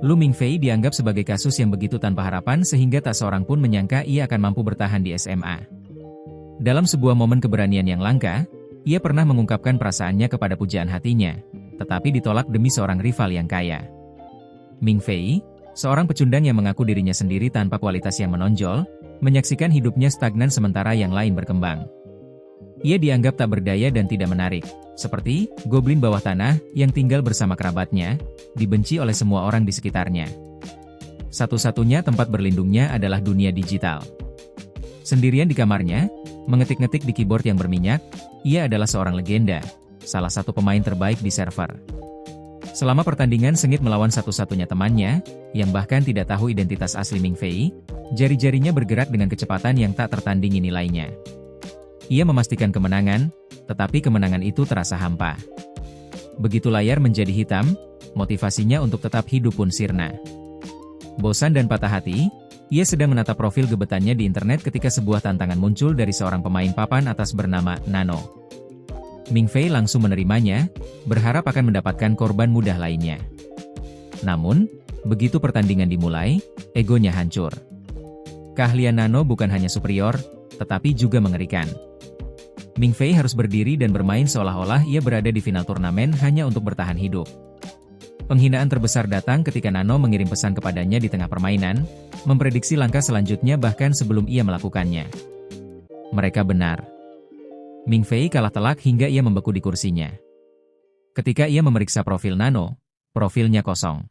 Lu Mingfei dianggap sebagai kasus yang begitu tanpa harapan sehingga tak seorang pun menyangka ia akan mampu bertahan di SMA. Dalam sebuah momen keberanian yang langka, ia pernah mengungkapkan perasaannya kepada pujaan hatinya, tetapi ditolak demi seorang rival yang kaya. Mingfei, seorang pecundang yang mengaku dirinya sendiri tanpa kualitas yang menonjol, menyaksikan hidupnya stagnan sementara yang lain berkembang. Ia dianggap tak berdaya dan tidak menarik, seperti goblin bawah tanah yang tinggal bersama kerabatnya, dibenci oleh semua orang di sekitarnya. Satu-satunya tempat berlindungnya adalah dunia digital. Sendirian di kamarnya, mengetik-ngetik di keyboard yang berminyak, ia adalah seorang legenda, salah satu pemain terbaik di server. Selama pertandingan sengit melawan satu-satunya temannya, yang bahkan tidak tahu identitas asli Mingfei, jari-jarinya bergerak dengan kecepatan yang tak tertandingi nilainya. Ia memastikan kemenangan, tetapi kemenangan itu terasa hampa. Begitu layar menjadi hitam, motivasinya untuk tetap hidup pun sirna. Bosan dan patah hati, ia sedang menatap profil gebetannya di internet ketika sebuah tantangan muncul dari seorang pemain papan atas bernama Nano. Mingfei langsung menerimanya, berharap akan mendapatkan korban mudah lainnya. Namun, begitu pertandingan dimulai, egonya hancur. Keahlian Nano bukan hanya superior, tetapi juga mengerikan. Mingfei harus berdiri dan bermain seolah-olah ia berada di final turnamen hanya untuk bertahan hidup. Penghinaan terbesar datang ketika Nano mengirim pesan kepadanya di tengah permainan, memprediksi langkah selanjutnya bahkan sebelum ia melakukannya. Mereka benar. Mingfei kalah telak hingga ia membeku di kursinya. Ketika ia memeriksa profil Nano, profilnya kosong.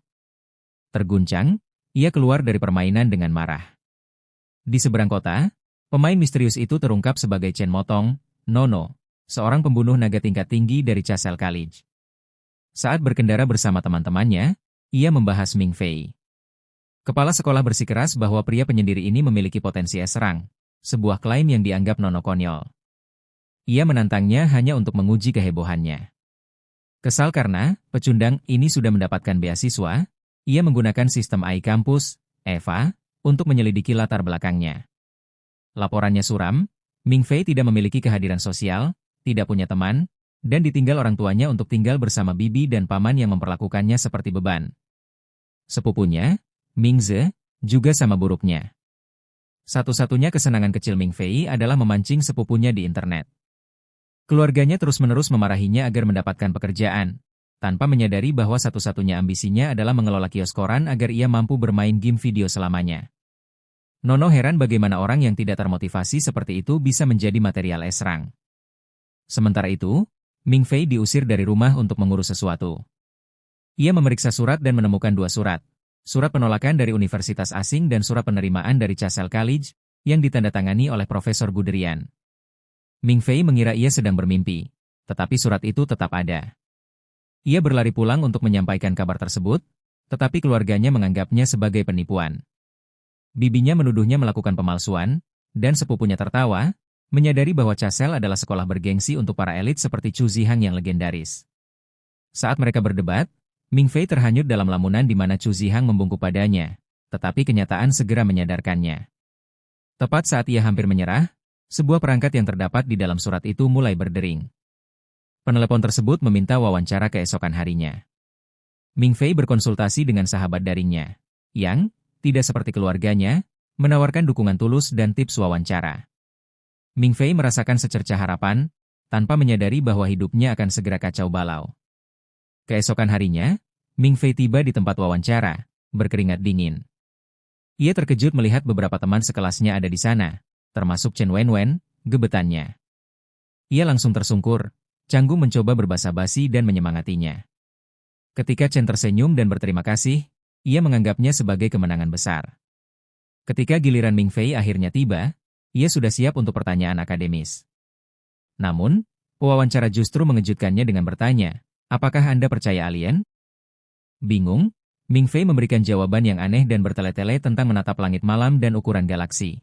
Terguncang, ia keluar dari permainan dengan marah. Di seberang kota, pemain misterius itu terungkap sebagai Chen Motong, Nono, seorang pembunuh naga tingkat tinggi dari Castle College. Saat berkendara bersama teman-temannya, ia membahas Mingfei. Kepala sekolah bersikeras bahwa pria penyendiri ini memiliki potensi serang, sebuah klaim yang dianggap Nono konyol. Ia menantangnya hanya untuk menguji kehebohannya. Kesal karena pecundang ini sudah mendapatkan beasiswa, ia menggunakan sistem iCampus, EVA, untuk menyelidiki latar belakangnya. Laporannya suram, Mingfei tidak memiliki kehadiran sosial, tidak punya teman, dan ditinggal orang tuanya untuk tinggal bersama bibi dan paman yang memperlakukannya seperti beban. Sepupunya, Mingze, juga sama buruknya. Satu-satunya kesenangan kecil Mingfei adalah memancing sepupunya di internet. Keluarganya terus-menerus memarahinya agar mendapatkan pekerjaan, tanpa menyadari bahwa satu-satunya ambisinya adalah mengelola kios koran agar ia mampu bermain game video selamanya. Nono heran bagaimana orang yang tidak termotivasi seperti itu bisa menjadi material serang. Sementara itu, Mingfei diusir dari rumah untuk mengurus sesuatu. Ia memeriksa surat dan menemukan dua surat. Surat penolakan dari universitas asing dan surat penerimaan dari Castle College, yang ditandatangani oleh Profesor Guderian. Mingfei mengira ia sedang bermimpi, tetapi surat itu tetap ada. Ia berlari pulang untuk menyampaikan kabar tersebut, tetapi keluarganya menganggapnya sebagai penipuan. Bibinya menuduhnya melakukan pemalsuan, dan sepupunya tertawa, menyadari bahwa Castle adalah sekolah bergengsi untuk para elit seperti Chu Zihang yang legendaris. Saat mereka berdebat, Mingfei terhanyut dalam lamunan di mana Chu Zihang membungkuk padanya, tetapi kenyataan segera menyadarkannya. Tepat saat ia hampir menyerah, sebuah perangkat yang terdapat di dalam surat itu mulai berdering. Penelepon tersebut meminta wawancara keesokan harinya. Mingfei berkonsultasi dengan sahabat daringnya, yang tidak seperti keluarganya, menawarkan dukungan tulus dan tips wawancara. Mingfei merasakan secercah harapan, tanpa menyadari bahwa hidupnya akan segera kacau balau. Keesokan harinya, Mingfei tiba di tempat wawancara, berkeringat dingin. Ia terkejut melihat beberapa teman sekelasnya ada di sana, termasuk Chen Wenwen, gebetannya. Ia langsung tersungkur, canggung mencoba berbasa-basi dan menyemangatinya. Ketika Chen tersenyum dan berterima kasih, ia menganggapnya sebagai kemenangan besar. Ketika giliran Mingfei akhirnya tiba, ia sudah siap untuk pertanyaan akademis. Namun, pewawancara justru mengejutkannya dengan bertanya, "Apakah Anda percaya alien?" Bingung, Mingfei memberikan jawaban yang aneh dan bertele-tele tentang menatap langit malam dan ukuran galaksi.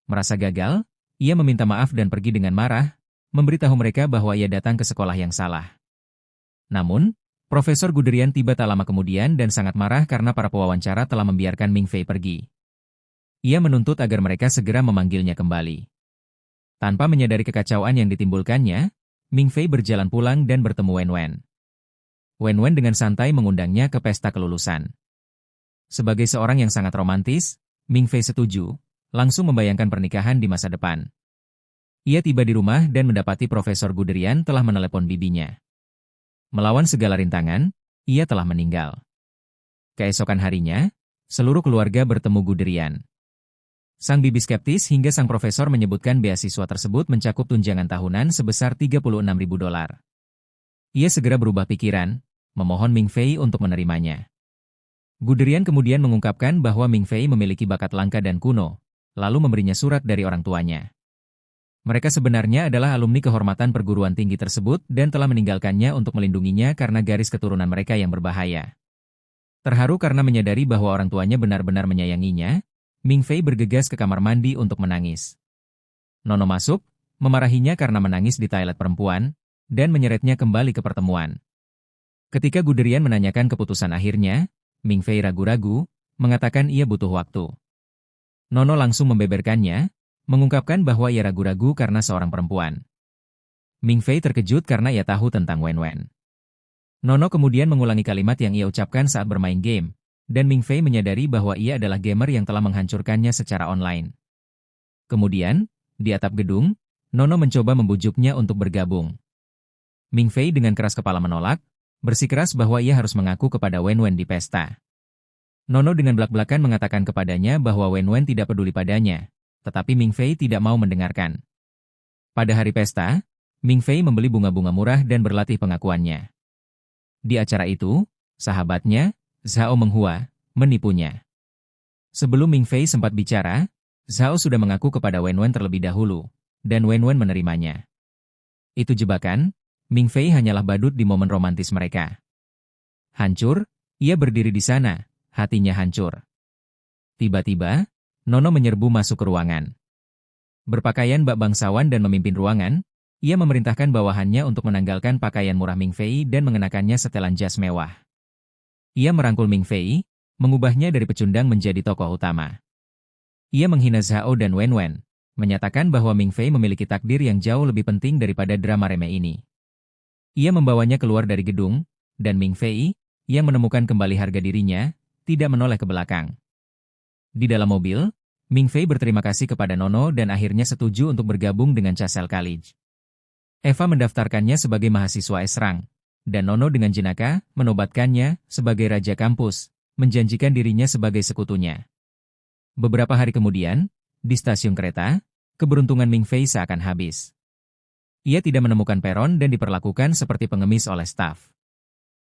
Merasa gagal, ia meminta maaf dan pergi dengan marah, memberitahu mereka bahwa ia datang ke sekolah yang salah. Namun, Profesor Guderian tiba tak lama kemudian dan sangat marah karena para pewawancara telah membiarkan Mingfei pergi. Ia menuntut agar mereka segera memanggilnya kembali. Tanpa menyadari kekacauan yang ditimbulkannya, Mingfei berjalan pulang dan bertemu Wenwen. Wenwen dengan santai mengundangnya ke pesta kelulusan. Sebagai seorang yang sangat romantis, Ming Fei setuju, langsung membayangkan pernikahan di masa depan. Ia tiba di rumah dan mendapati Profesor Guderian telah menelepon bibinya. Melawan segala rintangan, ia telah meninggal. Keesokan harinya, seluruh keluarga bertemu Guderian. Sang bibi skeptis hingga sang profesor menyebutkan beasiswa tersebut mencakup tunjangan tahunan sebesar $36.000. Ia segera berubah pikiran, memohon Ming Fei untuk menerimanya. Guderian kemudian mengungkapkan bahwa Ming Fei memiliki bakat langka dan kuno, lalu memberinya surat dari orang tuanya. Mereka sebenarnya adalah alumni kehormatan perguruan tinggi tersebut dan telah meninggalkannya untuk melindunginya karena garis keturunan mereka yang berbahaya. Terharu karena menyadari bahwa orang tuanya benar-benar menyayanginya, Ming Fei bergegas ke kamar mandi untuk menangis. Nono masuk, memarahinya karena menangis di toilet perempuan, dan menyeretnya kembali ke pertemuan. Ketika Guderian menanyakan keputusan akhirnya, Ming Fei ragu-ragu, mengatakan ia butuh waktu. Nono langsung membeberkannya, mengungkapkan bahwa ia ragu-ragu karena seorang perempuan. Ming Fei terkejut karena ia tahu tentang Wen Wen. Nono kemudian mengulangi kalimat yang ia ucapkan saat bermain game, dan Ming Fei menyadari bahwa ia adalah gamer yang telah menghancurkannya secara online. Kemudian, di atap gedung, Nono mencoba membujuknya untuk bergabung. Ming Fei dengan keras kepala menolak, bersikeras bahwa ia harus mengaku kepada Wen Wen di pesta. Nono dengan belak-belakan mengatakan kepadanya bahwa Wen Wen tidak peduli padanya, tetapi Ming Fei tidak mau mendengarkan. Pada hari pesta, Ming Fei membeli bunga-bunga murah dan berlatih pengakuannya. Di acara itu, sahabatnya, Zhao Menghua, menipunya. Sebelum Ming Fei sempat bicara, Zhao sudah mengaku kepada Wen Wen terlebih dahulu, dan Wen Wen menerimanya. Itu jebakan, Ming Fei hanyalah badut di momen romantis mereka. Hancur, ia berdiri di sana, hatinya hancur. Tiba-tiba, Nono menyerbu masuk ke ruangan. Berpakaian bak bangsawan dan memimpin ruangan, ia memerintahkan bawahannya untuk menanggalkan pakaian murah Ming Fei dan mengenakannya setelan jas mewah. Ia merangkul Ming Fei, mengubahnya dari pecundang menjadi tokoh utama. Ia menghina Zhao dan Wen Wen, menyatakan bahwa Ming Fei memiliki takdir yang jauh lebih penting daripada drama remeh ini. Ia membawanya keluar dari gedung, dan Ming Fei, yang menemukan kembali harga dirinya, tidak menoleh ke belakang. Di dalam mobil, Ming Fei berterima kasih kepada Nono dan akhirnya setuju untuk bergabung dengan Castle College. Eva mendaftarkannya sebagai mahasiswa S-Rank, dan Nono dengan jenaka menobatkannya sebagai raja kampus, menjanjikan dirinya sebagai sekutunya. Beberapa hari kemudian, di stasiun kereta, keberuntungan Ming Fei seakan habis. Ia tidak menemukan peron dan diperlakukan seperti pengemis oleh staf.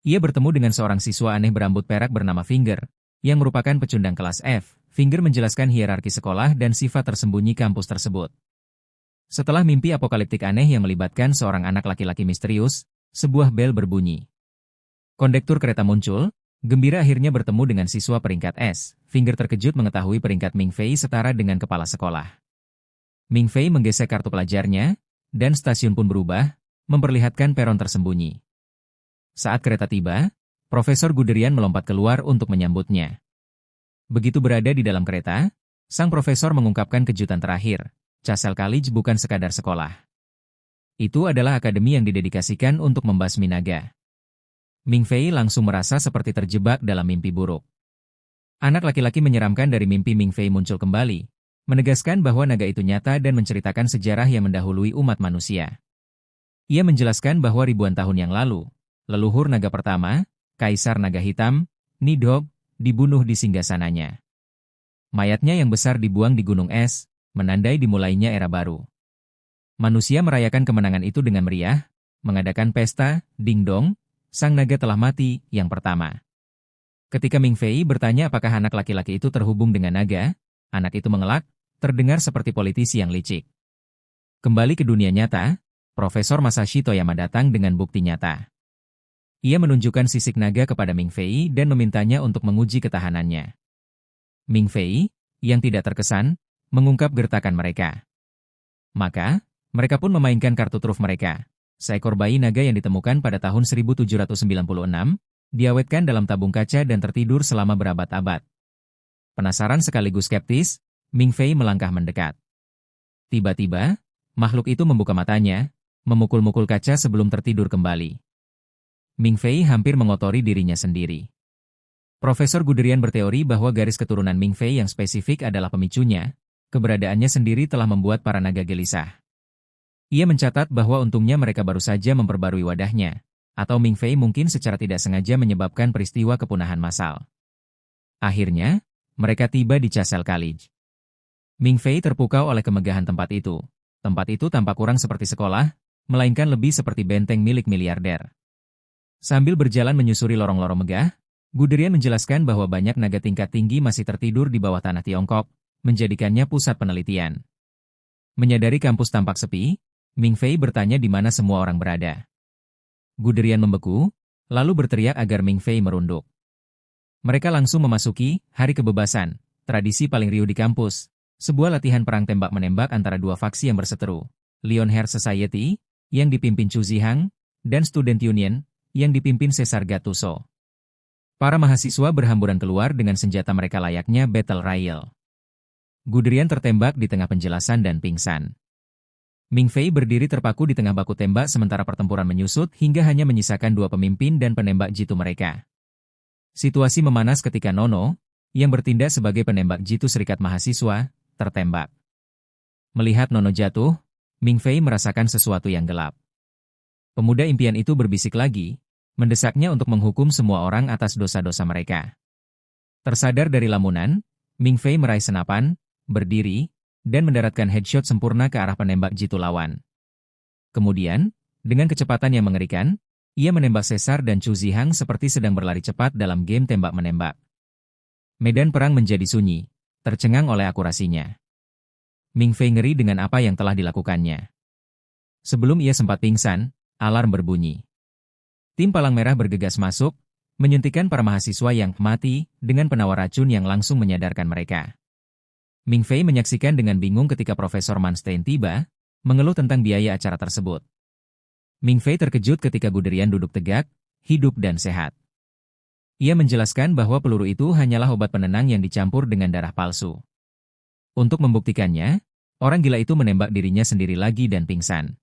Ia bertemu dengan seorang siswa aneh berambut perak bernama Finger, yang merupakan pecundang kelas F. Finger menjelaskan hierarki sekolah dan sifat tersembunyi kampus tersebut. Setelah mimpi apokaliptik aneh yang melibatkan seorang anak laki-laki misterius, sebuah bel berbunyi. Kondektur kereta muncul, gembira akhirnya bertemu dengan siswa peringkat S. Finger terkejut mengetahui peringkat Ming Fei setara dengan kepala sekolah. Ming Fei menggesek kartu pelajarnya, dan stasiun pun berubah, memperlihatkan peron tersembunyi. Saat kereta tiba, Profesor Guderian melompat keluar untuk menyambutnya. Begitu berada di dalam kereta, sang profesor mengungkapkan kejutan terakhir. Castle College bukan sekadar sekolah. Itu adalah akademi yang didedikasikan untuk membasmi naga. Ming Fei langsung merasa seperti terjebak dalam mimpi buruk. Anak laki-laki menyeramkan dari mimpi Ming Fei muncul kembali, menegaskan bahwa naga itu nyata dan menceritakan sejarah yang mendahului umat manusia. Ia menjelaskan bahwa ribuan tahun yang lalu, leluhur naga pertama, Kaisar Naga Hitam, Nidhogg, dibunuh di singgasananya. Mayatnya yang besar dibuang di gunung es, menandai dimulainya era baru. Manusia merayakan kemenangan itu dengan meriah, mengadakan pesta, ding-dong, sang naga telah mati, yang pertama. Ketika Ming Fei bertanya apakah anak laki-laki itu terhubung dengan naga, anak itu mengelak, terdengar seperti politisi yang licik. Kembali ke dunia nyata, Profesor Masashi Toyama datang dengan bukti nyata. Ia menunjukkan sisik naga kepada Ming Fei dan memintanya untuk menguji ketahanannya. Ming Fei, yang tidak terkesan, mengungkap gertakan mereka. Maka, mereka pun memainkan kartu truf mereka. Seekor bayi naga yang ditemukan pada tahun 1796, diawetkan dalam tabung kaca dan tertidur selama berabad-abad. Penasaran sekaligus skeptis, Ming Fei melangkah mendekat. Tiba-tiba, makhluk itu membuka matanya, memukul-mukul kaca sebelum tertidur kembali. Ming Fei hampir mengotori dirinya sendiri. Profesor Guderian berteori bahwa garis keturunan Ming Fei yang spesifik adalah pemicunya, keberadaannya sendiri telah membuat para naga gelisah. Ia mencatat bahwa untungnya mereka baru saja memperbarui wadahnya, atau Ming Fei mungkin secara tidak sengaja menyebabkan peristiwa kepunahan massal. Akhirnya, mereka tiba di Castle College. Ming Fei terpukau oleh kemegahan tempat itu. Tempat itu tampak kurang seperti sekolah, melainkan lebih seperti benteng milik miliarder. Sambil berjalan menyusuri lorong-lorong megah, Guderian menjelaskan bahwa banyak naga tingkat tinggi masih tertidur di bawah tanah Tiongkok, menjadikannya pusat penelitian. Menyadari kampus tampak sepi, Ming Fei bertanya di mana semua orang berada. Guderian membeku, lalu berteriak agar Ming Fei merunduk. Mereka langsung memasuki Hari Kebebasan, tradisi paling riuh di kampus, sebuah latihan perang tembak-menembak antara dua faksi yang berseteru, Lionheart Society, yang dipimpin Chu Zihang, dan Student Union, yang dipimpin Caesar Gattuso. Para mahasiswa berhamburan keluar dengan senjata mereka layaknya battle royale. Guderian tertembak di tengah penjelasan dan pingsan. Ming Fei berdiri terpaku di tengah baku tembak sementara pertempuran menyusut hingga hanya menyisakan dua pemimpin dan penembak jitu mereka. Situasi memanas ketika Nono, yang bertindak sebagai penembak jitu serikat mahasiswa, tertembak. Melihat Nono jatuh, Ming Fei merasakan sesuatu yang gelap. Pemuda impian itu berbisik lagi, mendesaknya untuk menghukum semua orang atas dosa-dosa mereka. Tersadar dari lamunan, Ming Fei meraih senapan, berdiri, dan mendaratkan headshot sempurna ke arah penembak jitu lawan. Kemudian, dengan kecepatan yang mengerikan, ia menembak Caesar dan Chu Zihang seperti sedang berlari cepat dalam game tembak-menembak. Medan perang menjadi sunyi, tercengang oleh akurasinya. Ming Fei ngeri dengan apa yang telah dilakukannya. Sebelum ia sempat pingsan, alarm berbunyi. Tim Palang Merah bergegas masuk, menyuntikkan para mahasiswa yang mati dengan penawar racun yang langsung menyadarkan mereka. Ming Fei menyaksikan dengan bingung ketika Profesor Manstein tiba, mengeluh tentang biaya acara tersebut. Ming Fei terkejut ketika Guderian duduk tegak, hidup dan sehat. Ia menjelaskan bahwa peluru itu hanyalah obat penenang yang dicampur dengan darah palsu. Untuk membuktikannya, orang gila itu menembak dirinya sendiri lagi dan pingsan.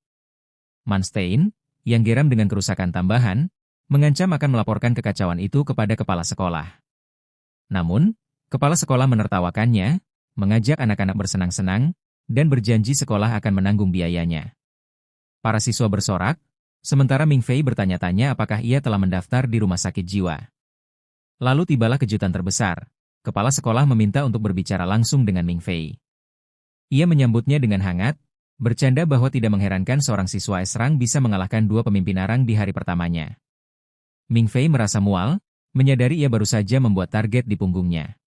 Manstein, yang geram dengan kerusakan tambahan, mengancam akan melaporkan kekacauan itu kepada kepala sekolah. Namun, kepala sekolah menertawakannya, mengajak anak-anak bersenang-senang, dan berjanji sekolah akan menanggung biayanya. Para siswa bersorak, sementara Ming Fei bertanya-tanya apakah ia telah mendaftar di rumah sakit jiwa. Lalu tibalah kejutan terbesar. Kepala sekolah meminta untuk berbicara langsung dengan Ming Fei. Ia menyambutnya dengan hangat, bercanda bahwa tidak mengherankan seorang siswa Esrang bisa mengalahkan dua pemimpin Arang di hari pertamanya. Ming Fei merasa mual, menyadari ia baru saja membuat target di punggungnya.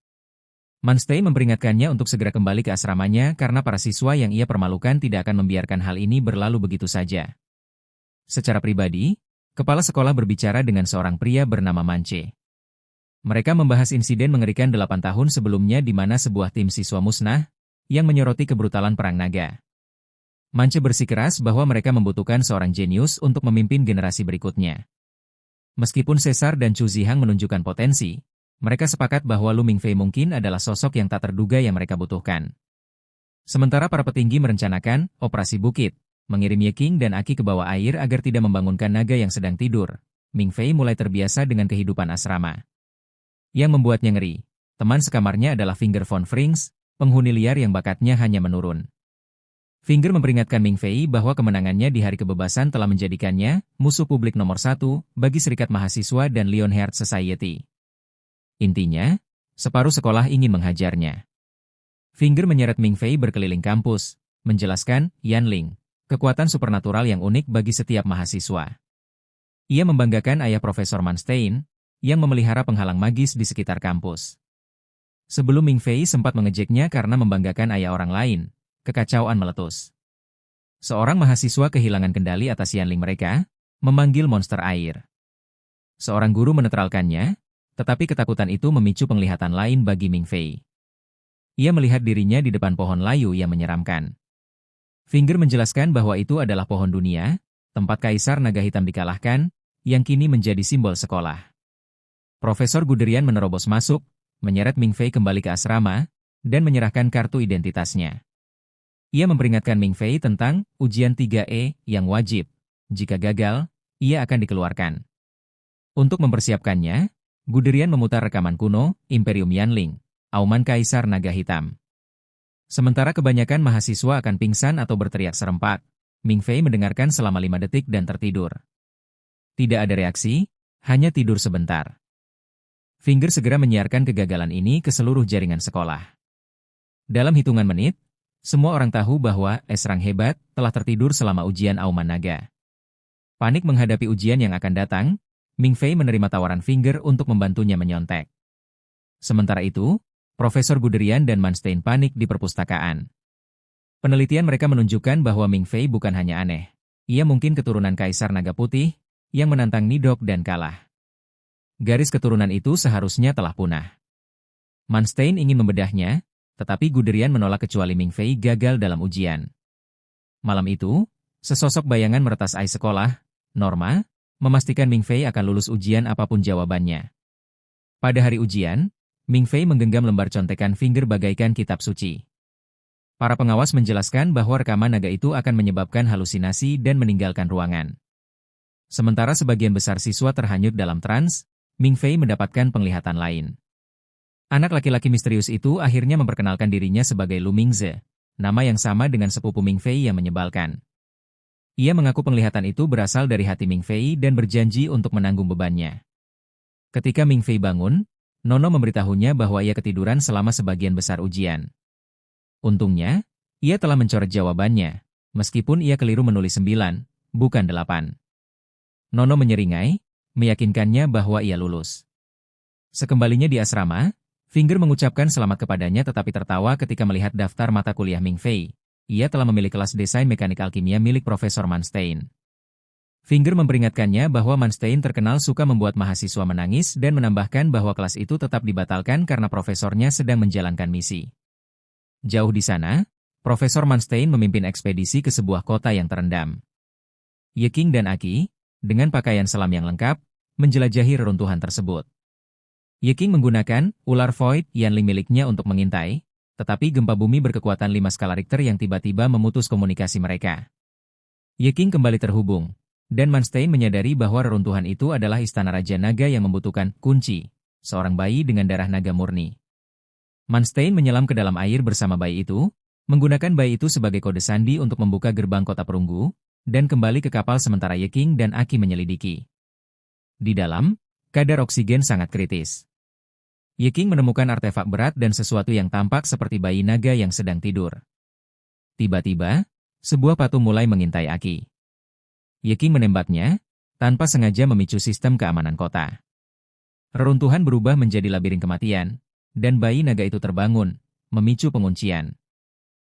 Manstein memperingatkannya untuk segera kembali ke asramanya karena para siswa yang ia permalukan tidak akan membiarkan hal ini berlalu begitu saja. Secara pribadi, kepala sekolah berbicara dengan seorang pria bernama Manche. Mereka membahas insiden mengerikan 8 tahun sebelumnya di mana sebuah tim siswa musnah, yang menyoroti kebrutalan perang naga. Manche bersikeras bahwa mereka membutuhkan seorang jenius untuk memimpin generasi berikutnya. Meskipun Caesar dan Chu Zihang menunjukkan potensi, mereka sepakat bahwa Lu Ming Fei mungkin adalah sosok yang tak terduga yang mereka butuhkan. Sementara para petinggi merencanakan operasi bukit, mengirim Ye Qing dan Aki ke bawah air agar tidak membangunkan naga yang sedang tidur, Ming Fei mulai terbiasa dengan kehidupan asrama. Yang membuatnya ngeri, teman sekamarnya adalah Finger von Frings, penghuni liar yang bakatnya hanya menurun. Finger memperingatkan Ming Fei bahwa kemenangannya di Hari Kebebasan telah menjadikannya musuh publik nomor 1 bagi Serikat Mahasiswa dan Lionheart Society. Intinya, separuh sekolah ingin menghajarnya. Finger menyeret Ming Fei berkeliling kampus, menjelaskan Yanling, kekuatan supernatural yang unik bagi setiap mahasiswa. Ia membanggakan ayah Profesor Manstein, yang memelihara penghalang magis di sekitar kampus. Sebelum Ming Fei sempat mengejeknya karena membanggakan ayah orang lain, kekacauan meletus. Seorang mahasiswa kehilangan kendali atas Yanling mereka, memanggil monster air. Seorang guru menetralkannya, tetapi ketakutan itu memicu penglihatan lain bagi Ming Fei. Ia melihat dirinya di depan pohon layu yang menyeramkan. Finger menjelaskan bahwa itu adalah pohon dunia, tempat Kaisar Naga Hitam dikalahkan, yang kini menjadi simbol sekolah. Profesor Guderian menerobos masuk, menyeret Ming Fei kembali ke asrama, dan menyerahkan kartu identitasnya. Ia memperingatkan Ming Fei tentang ujian 3E yang wajib. Jika gagal, ia akan dikeluarkan. Untuk mempersiapkannya, Guderian memutar rekaman kuno, Imperium Yanling, auman Kaisar Naga Hitam. Sementara kebanyakan mahasiswa akan pingsan atau berteriak serempak, Ming Fei mendengarkan selama 5 detik dan tertidur. Tidak ada reaksi, hanya tidur sebentar. Finger segera menyiarkan kegagalan ini ke seluruh jaringan sekolah. Dalam hitungan menit, semua orang tahu bahwa Esrang hebat telah tertidur selama ujian auman naga. Panik menghadapi ujian yang akan datang, Ming Fei menerima tawaran Finger untuk membantunya menyontek. Sementara itu, Profesor Guderian dan Manstein panik di perpustakaan. Penelitian mereka menunjukkan bahwa Ming Fei bukan hanya aneh. Ia mungkin keturunan Kaisar Naga Putih yang menantang Nidok dan kalah. Garis keturunan itu seharusnya telah punah. Manstein ingin membedahnya, tetapi Guderian menolak kecuali Ming Fei gagal dalam ujian. Malam itu, sesosok bayangan meretas air sekolah, Norma, memastikan Ming Fei akan lulus ujian apapun jawabannya. Pada hari ujian, Ming Fei menggenggam lembar contekan Finger bagaikan kitab suci. Para pengawas menjelaskan bahwa rekaman naga itu akan menyebabkan halusinasi dan meninggalkan ruangan. Sementara sebagian besar siswa terhanyut dalam trans, Ming Fei mendapatkan penglihatan lain. Anak laki-laki misterius itu akhirnya memperkenalkan dirinya sebagai Lu Mingze, nama yang sama dengan sepupu Ming Fei yang menyebalkan. Ia mengaku penglihatan itu berasal dari hati Ming Fei dan berjanji untuk menanggung bebannya. Ketika Ming Fei bangun, Nono memberitahunya bahwa ia ketiduran selama sebagian besar ujian. Untungnya, ia telah mencoret jawabannya, meskipun ia keliru menulis 9, bukan 8. Nono menyeringai, meyakinkannya bahwa ia lulus. Sekembalinya di asrama, Finger mengucapkan selamat kepadanya tetapi tertawa ketika melihat daftar mata kuliah Ming Fei. Ia telah memilih kelas desain mekanik alkimia milik Profesor Manstein. Finger memperingatkannya bahwa Manstein terkenal suka membuat mahasiswa menangis dan menambahkan bahwa kelas itu tetap dibatalkan karena profesornya sedang menjalankan misi. Jauh di sana, Profesor Manstein memimpin ekspedisi ke sebuah kota yang terendam. Ye Qing dan Aki, dengan pakaian selam yang lengkap, menjelajahi reruntuhan tersebut. Ye Qing menggunakan ular Void Yanling miliknya untuk mengintai, tetapi gempa bumi berkekuatan 5 skala Richter yang tiba-tiba memutus komunikasi mereka. Ye Qing kembali terhubung, dan Manstein menyadari bahwa reruntuhan itu adalah istana Raja Naga yang membutuhkan kunci, seorang bayi dengan darah naga murni. Manstein menyelam ke dalam air bersama bayi itu, menggunakan bayi itu sebagai kode sandi untuk membuka gerbang kota perunggu, dan kembali ke kapal sementara Ye Qing dan Aki menyelidiki. Di dalam, kadar oksigen sangat kritis. Ye Qing menemukan artefak berat dan sesuatu yang tampak seperti bayi naga yang sedang tidur. Tiba-tiba, sebuah patung mulai mengintai Aki. Ye Qing menembaknya, tanpa sengaja memicu sistem keamanan kota. Reruntuhan berubah menjadi labirin kematian, dan bayi naga itu terbangun, memicu penguncian.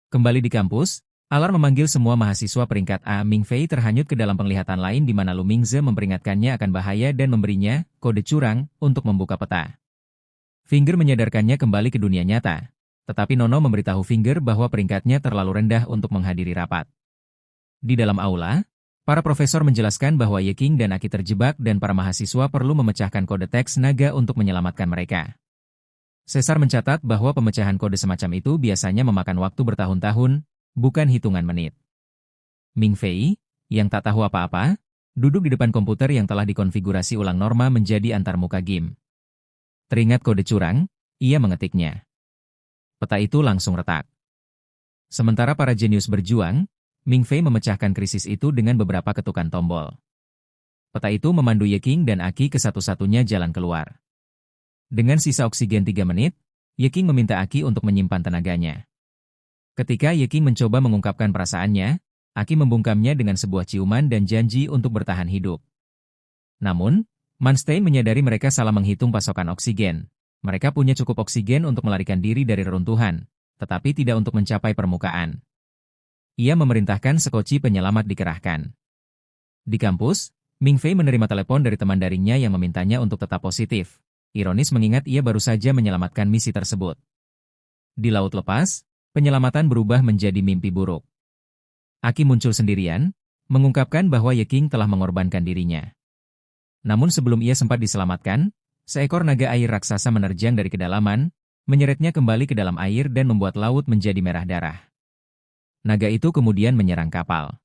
Kembali di kampus, alarm memanggil semua mahasiswa peringkat A. Ming Fei terhanyut ke dalam penglihatan lain di mana Lu Mingze memperingatkannya akan bahaya dan memberinya kode curang untuk membuka peta. Finger menyadarkannya kembali ke dunia nyata, tetapi Nono memberitahu Finger bahwa peringkatnya terlalu rendah untuk menghadiri rapat. Di dalam aula, para profesor menjelaskan bahwa Ye Qing dan Aki terjebak dan para mahasiswa perlu memecahkan kode teks naga untuk menyelamatkan mereka. Caesar mencatat bahwa pemecahan kode semacam itu biasanya memakan waktu bertahun-tahun, bukan hitungan menit. Ming Fei, yang tak tahu apa-apa, duduk di depan komputer yang telah dikonfigurasi ulang Norma menjadi antarmuka game. Teringat kode curang, ia mengetiknya. Peta itu langsung retak. Sementara para jenius berjuang, Ming Fei memecahkan krisis itu dengan beberapa ketukan tombol. Peta itu memandu Ye Qing dan Aki ke satu-satunya jalan keluar. Dengan sisa oksigen 3 menit, Ye Qing meminta Aki untuk menyimpan tenaganya. Ketika Ye Qing mencoba mengungkapkan perasaannya, Aki membungkamnya dengan sebuah ciuman dan janji untuk bertahan hidup. Namun, Manstein menyadari mereka salah menghitung pasokan oksigen. Mereka punya cukup oksigen untuk melarikan diri dari reruntuhan, tetapi tidak untuk mencapai permukaan. Ia memerintahkan sekoci penyelamat dikerahkan. Di kampus, Ming Fei menerima telepon dari teman daringnya yang memintanya untuk tetap positif. Ironis mengingat ia baru saja menyelamatkan misi tersebut. Di laut lepas, penyelamatan berubah menjadi mimpi buruk. Aki muncul sendirian, mengungkapkan bahwa Ye Qing telah mengorbankan dirinya. Namun sebelum ia sempat diselamatkan, seekor naga air raksasa menerjang dari kedalaman, menyeretnya kembali ke dalam air dan membuat laut menjadi merah darah. Naga itu kemudian menyerang kapal.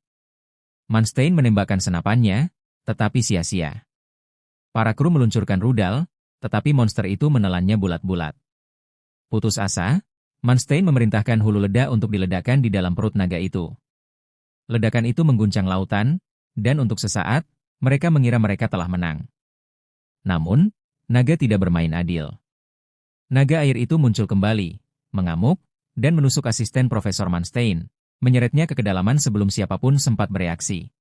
Manstein menembakkan senapannya, tetapi sia-sia. Para kru meluncurkan rudal, tetapi monster itu menelannya bulat-bulat. Putus asa, Manstein memerintahkan hulu ledak untuk diledakkan di dalam perut naga itu. Ledakan itu mengguncang lautan, dan untuk sesaat, mereka mengira mereka telah menang. Namun, naga tidak bermain adil. Naga air itu muncul kembali, mengamuk, dan menusuk asisten Profesor Manstein, menyeretnya ke kedalaman sebelum siapapun sempat bereaksi.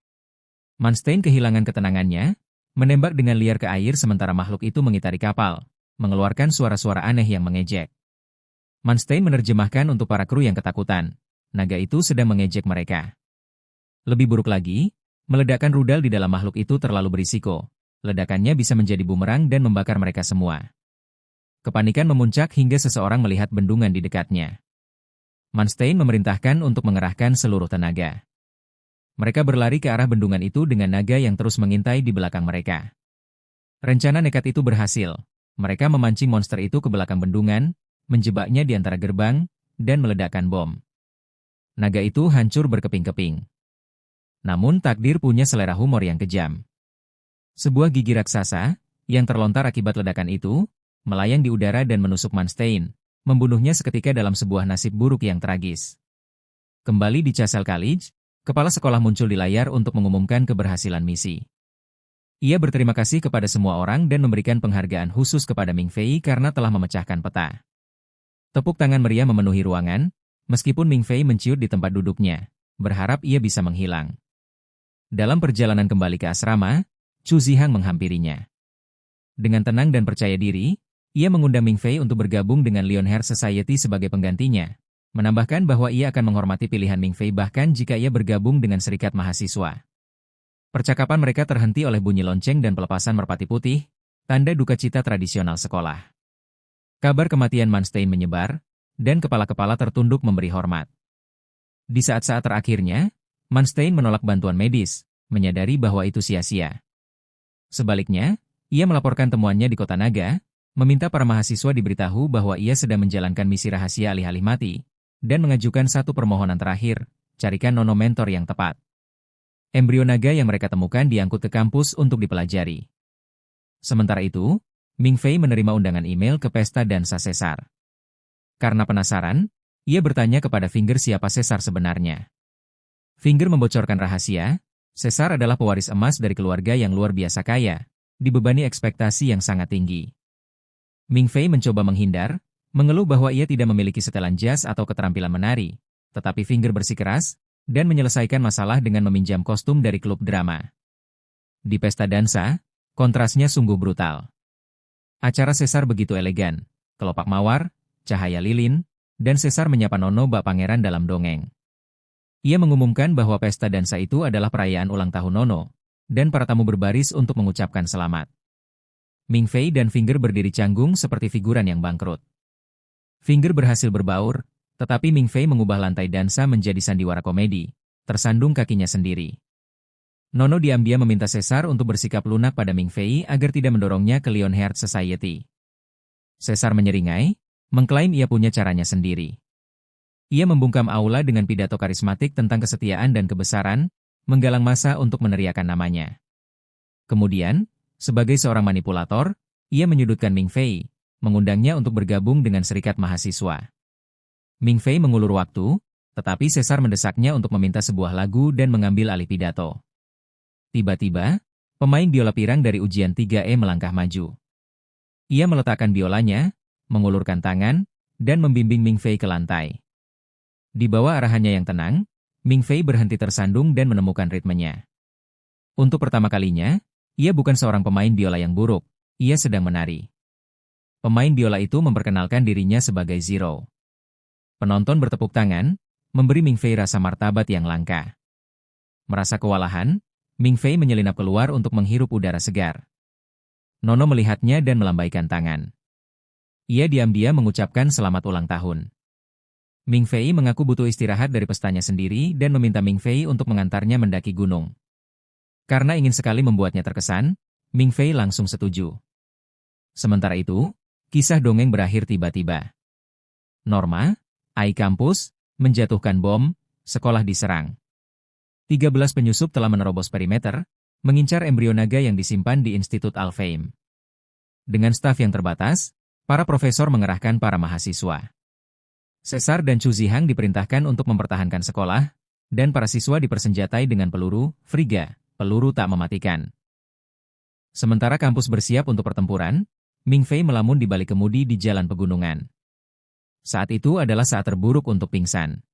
Manstein kehilangan ketenangannya, menembak dengan liar ke air sementara makhluk itu mengitari kapal, mengeluarkan suara-suara aneh yang mengejek. Manstein menerjemahkan untuk para kru yang ketakutan. Naga itu sedang mengejek mereka. Lebih buruk lagi, meledakkan rudal di dalam makhluk itu terlalu berisiko. Ledakannya bisa menjadi bumerang dan membakar mereka semua. Kepanikan memuncak hingga seseorang melihat bendungan di dekatnya. Manstein memerintahkan untuk mengerahkan seluruh tenaga. Mereka berlari ke arah bendungan itu dengan naga yang terus mengintai di belakang mereka. Rencana nekat itu berhasil. Mereka memancing monster itu ke belakang bendungan, menjebaknya di antara gerbang, dan meledakkan bom. Naga itu hancur berkeping-keping. Namun takdir punya selera humor yang kejam. Sebuah gigi raksasa, yang terlontar akibat ledakan itu, melayang di udara dan menusuk Manstein, membunuhnya seketika dalam sebuah nasib buruk yang tragis. Kembali di Castle College, kepala sekolah muncul di layar untuk mengumumkan keberhasilan misi. Ia berterima kasih kepada semua orang dan memberikan penghargaan khusus kepada Ming Fei karena telah memecahkan peta. Tepuk tangan meriah memenuhi ruangan, meskipun Ming Fei menciut di tempat duduknya, berharap ia bisa menghilang. Dalam perjalanan kembali ke asrama, Chu Zihang menghampirinya. Dengan tenang dan percaya diri, ia mengundang Ming Fei untuk bergabung dengan Lionheart Society sebagai penggantinya, menambahkan bahwa ia akan menghormati pilihan Ming Fei bahkan jika ia bergabung dengan serikat mahasiswa. Percakapan mereka terhenti oleh bunyi lonceng dan pelepasan merpati putih, tanda duka cita tradisional sekolah. Kabar kematian Manstein menyebar, dan kepala-kepala tertunduk memberi hormat. Di saat-saat terakhirnya, Manstein menolak bantuan medis, menyadari bahwa itu sia-sia. Sebaliknya, ia melaporkan temuannya di Kota Naga, meminta para mahasiswa diberitahu bahwa ia sedang menjalankan misi rahasia alih-alih mati, dan mengajukan satu permohonan terakhir, carikan nono mentor yang tepat. Embrio naga yang mereka temukan diangkut ke kampus untuk dipelajari. Sementara itu, Ming Fei menerima undangan email ke pesta dansa Caesar. Karena penasaran, ia bertanya kepada Finger siapa Caesar sebenarnya. Finger membocorkan rahasia, Caesar adalah pewaris emas dari keluarga yang luar biasa kaya, dibebani ekspektasi yang sangat tinggi. Ming Fei mencoba menghindar, mengeluh bahwa ia tidak memiliki setelan jas atau keterampilan menari, tetapi Finger bersikeras, dan menyelesaikan masalah dengan meminjam kostum dari klub drama. Di pesta dansa, kontrasnya sungguh brutal. Acara Caesar begitu elegan, kelopak mawar, cahaya lilin, dan Caesar menyapa Nono bak pangeran dalam dongeng. Ia mengumumkan bahwa pesta dansa itu adalah perayaan ulang tahun Nono, dan para tamu berbaris untuk mengucapkan selamat. Ming Fei dan Finger berdiri canggung seperti figuran yang bangkrut. Finger berhasil berbaur, tetapi Ming Fei mengubah lantai dansa menjadi sandiwara komedi, tersandung kakinya sendiri. Nono diam-diam meminta Caesar untuk bersikap lunak pada Ming Fei agar tidak mendorongnya ke Lionheart Society. Caesar menyeringai, mengklaim ia punya caranya sendiri. Ia membungkam aula dengan pidato karismatik tentang kesetiaan dan kebesaran, menggalang massa untuk meneriakan namanya. Kemudian, sebagai seorang manipulator, ia menyudutkan Ming Fei, mengundangnya untuk bergabung dengan serikat mahasiswa. Ming Fei mengulur waktu, tetapi Caesar mendesaknya untuk meminta sebuah lagu dan mengambil alih pidato. Tiba-tiba, pemain biola pirang dari ujian 3E melangkah maju. Ia meletakkan biolanya, mengulurkan tangan, dan membimbing Ming Fei ke lantai. Di bawah arahannya yang tenang, Ming Fei berhenti tersandung dan menemukan ritmenya. Untuk pertama kalinya, ia bukan seorang pemain biola yang buruk, ia sedang menari. Pemain biola itu memperkenalkan dirinya sebagai Zero. Penonton bertepuk tangan, memberi Ming Fei rasa martabat yang langka. Merasa kewalahan, Ming Fei menyelinap keluar untuk menghirup udara segar. Nono melihatnya dan melambaikan tangan. Ia diam-diam mengucapkan selamat ulang tahun. Ming Fei mengaku butuh istirahat dari pestanya sendiri dan meminta Ming Fei untuk mengantarnya mendaki gunung. Karena ingin sekali membuatnya terkesan, Ming Fei langsung setuju. Sementara itu, kisah dongeng berakhir tiba-tiba. Norma, AI kampus, menjatuhkan bom, sekolah diserang. 13 penyusup telah menerobos perimeter, mengincar embrio naga yang disimpan di Institut Alfheim. Dengan staf yang terbatas, para profesor mengerahkan para mahasiswa. Caesar dan Chu Zihang diperintahkan untuk mempertahankan sekolah, dan para siswa dipersenjatai dengan peluru, Friga, peluru tak mematikan. Sementara kampus bersiap untuk pertempuran, Ming Fei melamun di balik kemudi di jalan pegunungan. Saat itu adalah saat terburuk untuk pingsan.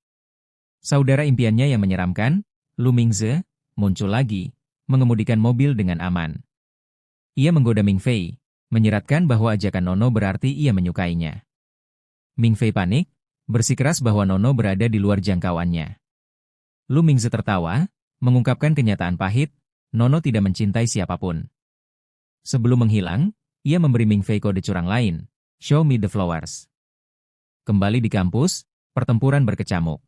Saudara impiannya yang menyeramkan, Lu Mingze, muncul lagi, mengemudikan mobil dengan aman. Ia menggoda Ming Fei, menyiratkan bahwa ajakan Nono berarti ia menyukainya. Ming Fei panik, bersikeras bahwa Nono berada di luar jangkauannya. Lu Mingze tertawa, mengungkapkan kenyataan pahit, Nono tidak mencintai siapapun. Sebelum menghilang, ia memberi Ming Fei kode curang lain, "Show me the flowers." Kembali di kampus, pertempuran berkecamuk.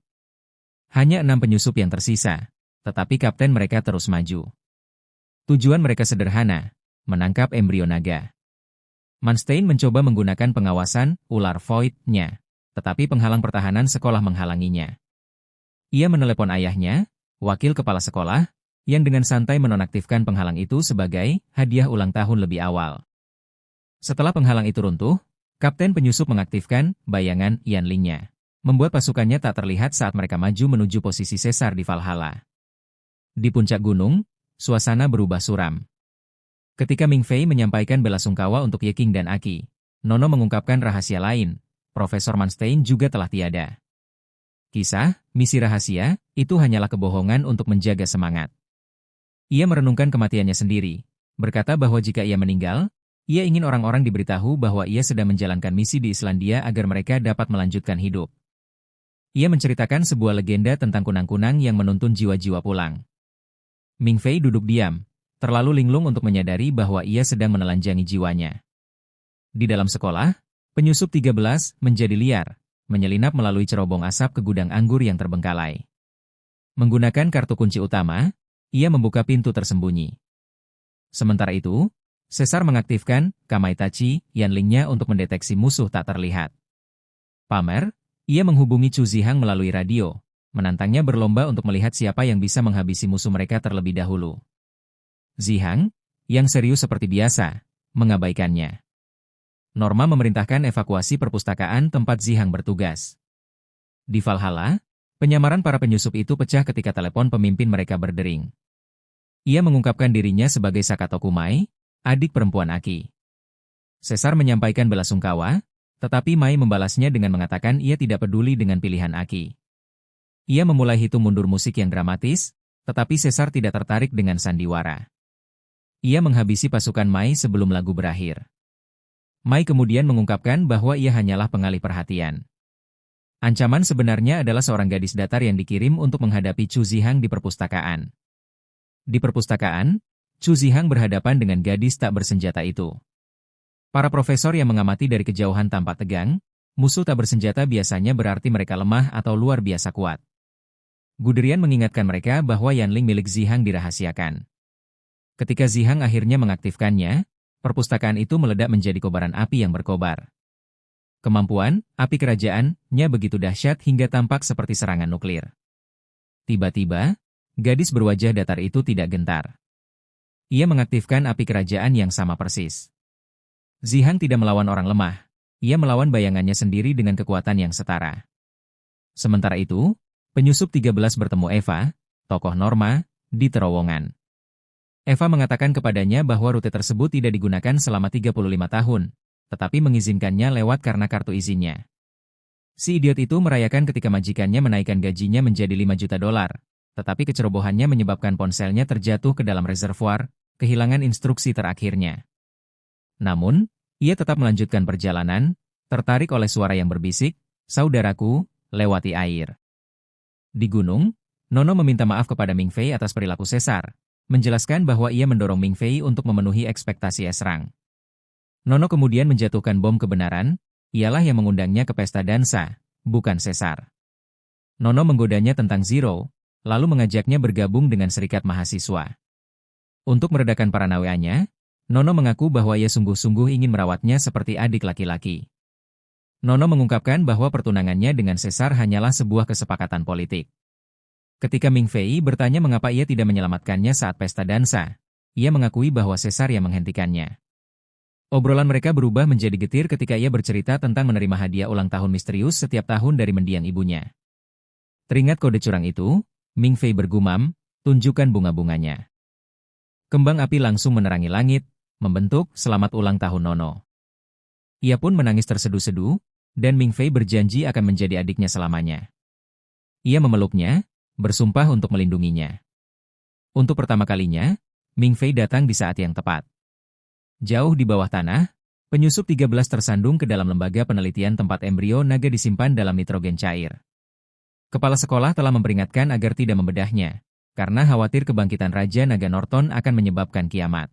Hanya 6 penyusup yang tersisa, tetapi kapten mereka terus maju. Tujuan mereka sederhana, menangkap embrio naga. Manstein mencoba menggunakan pengawasan ular Void-nya, tetapi penghalang pertahanan sekolah menghalanginya. Ia menelepon ayahnya, wakil kepala sekolah, yang dengan santai menonaktifkan penghalang itu sebagai hadiah ulang tahun lebih awal. Setelah penghalang itu runtuh, kapten penyusup mengaktifkan bayangan Yanling-nya, membuat pasukannya tak terlihat saat mereka maju menuju posisi Caesar di Valhalla. Di puncak gunung, suasana berubah suram. Ketika Ming Fei menyampaikan belasungkawa untuk Ye Qing dan Aki, Nono mengungkapkan rahasia lain, Profesor Manstein juga telah tiada. Kisah, misi rahasia, itu hanyalah kebohongan untuk menjaga semangat. Ia merenungkan kematiannya sendiri, berkata bahwa jika ia meninggal, ia ingin orang-orang diberitahu bahwa ia sedang menjalankan misi di Islandia agar mereka dapat melanjutkan hidup. Ia menceritakan sebuah legenda tentang kunang-kunang yang menuntun jiwa-jiwa pulang. Ming Fei duduk diam, terlalu linglung untuk menyadari bahwa ia sedang menelanjangi jiwanya. Di dalam sekolah, penyusup 13 menjadi liar, menyelinap melalui cerobong asap ke gudang anggur yang terbengkalai. Menggunakan kartu kunci utama, ia membuka pintu tersembunyi. Sementara itu, Caesar mengaktifkan Kamaitachi Yanling-nya untuk mendeteksi musuh tak terlihat. Pamer, ia menghubungi Chu Zihang melalui radio, menantangnya berlomba untuk melihat siapa yang bisa menghabisi musuh mereka terlebih dahulu. Zihang, yang serius seperti biasa, mengabaikannya. Norma memerintahkan evakuasi perpustakaan tempat Zihang bertugas. Di Valhalla, penyamaran para penyusup itu pecah ketika telepon pemimpin mereka berdering. Ia mengungkapkan dirinya sebagai Sakato Kumai, adik perempuan Aki. Caesar menyampaikan belasungkawa, tetapi Mai membalasnya dengan mengatakan ia tidak peduli dengan pilihan Aki. Ia memulai hitung mundur musik yang dramatis, tetapi Caesar tidak tertarik dengan sandiwara. Ia menghabisi pasukan Mai sebelum lagu berakhir. Mai kemudian mengungkapkan bahwa ia hanyalah pengalih perhatian. Ancaman sebenarnya adalah seorang gadis datar yang dikirim untuk menghadapi Chu Zihang di perpustakaan. Di perpustakaan, Chu Zihang berhadapan dengan gadis tak bersenjata itu. Para profesor yang mengamati dari kejauhan tampak tegang, musuh tak bersenjata biasanya berarti mereka lemah atau luar biasa kuat. Guderian mengingatkan mereka bahwa Yanling milik Zihang dirahasiakan. Ketika Zihang akhirnya mengaktifkannya, perpustakaan itu meledak menjadi kobaran api yang berkobar. Kemampuan api kerajaannya begitu dahsyat hingga tampak seperti serangan nuklir. Tiba-tiba, gadis berwajah datar itu tidak gentar. Ia mengaktifkan api kerajaan yang sama persis. Zihang tidak melawan orang lemah, ia melawan bayangannya sendiri dengan kekuatan yang setara. Sementara itu, penyusup 13 bertemu Eva, tokoh Norma, di terowongan. Eva mengatakan kepadanya bahwa rute tersebut tidak digunakan selama 35 tahun, tetapi mengizinkannya lewat karena kartu izinnya. Si idiot itu merayakan ketika majikannya menaikkan gajinya menjadi $5 juta, tetapi kecerobohannya menyebabkan ponselnya terjatuh ke dalam reservoir, kehilangan instruksi terakhirnya. Namun, ia tetap melanjutkan perjalanan, tertarik oleh suara yang berbisik, "Saudaraku, lewati air." Di gunung, Nono meminta maaf kepada Ming Fei atas perilaku Caesar, menjelaskan bahwa ia mendorong Ming Fei untuk memenuhi ekspektasi Esrang. Nono kemudian menjatuhkan bom kebenaran, ialah yang mengundangnya ke pesta dansa, bukan Caesar. Nono menggodanya tentang Zero, lalu mengajaknya bergabung dengan serikat mahasiswa. Untuk meredakan paranoianya, Nono mengaku bahwa ia sungguh-sungguh ingin merawatnya seperti adik laki-laki. Nono mengungkapkan bahwa pertunangannya dengan Caesar hanyalah sebuah kesepakatan politik. Ketika Ming Fei bertanya mengapa ia tidak menyelamatkannya saat pesta dansa, ia mengakui bahwa Caesar yang menghentikannya. Obrolan mereka berubah menjadi getir ketika ia bercerita tentang menerima hadiah ulang tahun misterius setiap tahun dari mendiang ibunya. Teringat kode curang itu, Ming Fei bergumam, tunjukkan bunga-bunganya. Kembang api langsung menerangi langit, membentuk selamat ulang tahun Nono. Ia pun menangis terseduh-seduh, dan Ming Fei berjanji akan menjadi adiknya selamanya. Ia memeluknya, bersumpah untuk melindunginya. Untuk pertama kalinya, Ming Fei datang di saat yang tepat. Jauh di bawah tanah, penyusup 13 tersandung ke dalam lembaga penelitian tempat embrio naga disimpan dalam nitrogen cair. Kepala sekolah telah memperingatkan agar tidak membedahnya, karena khawatir kebangkitan Raja Naga Norton akan menyebabkan kiamat.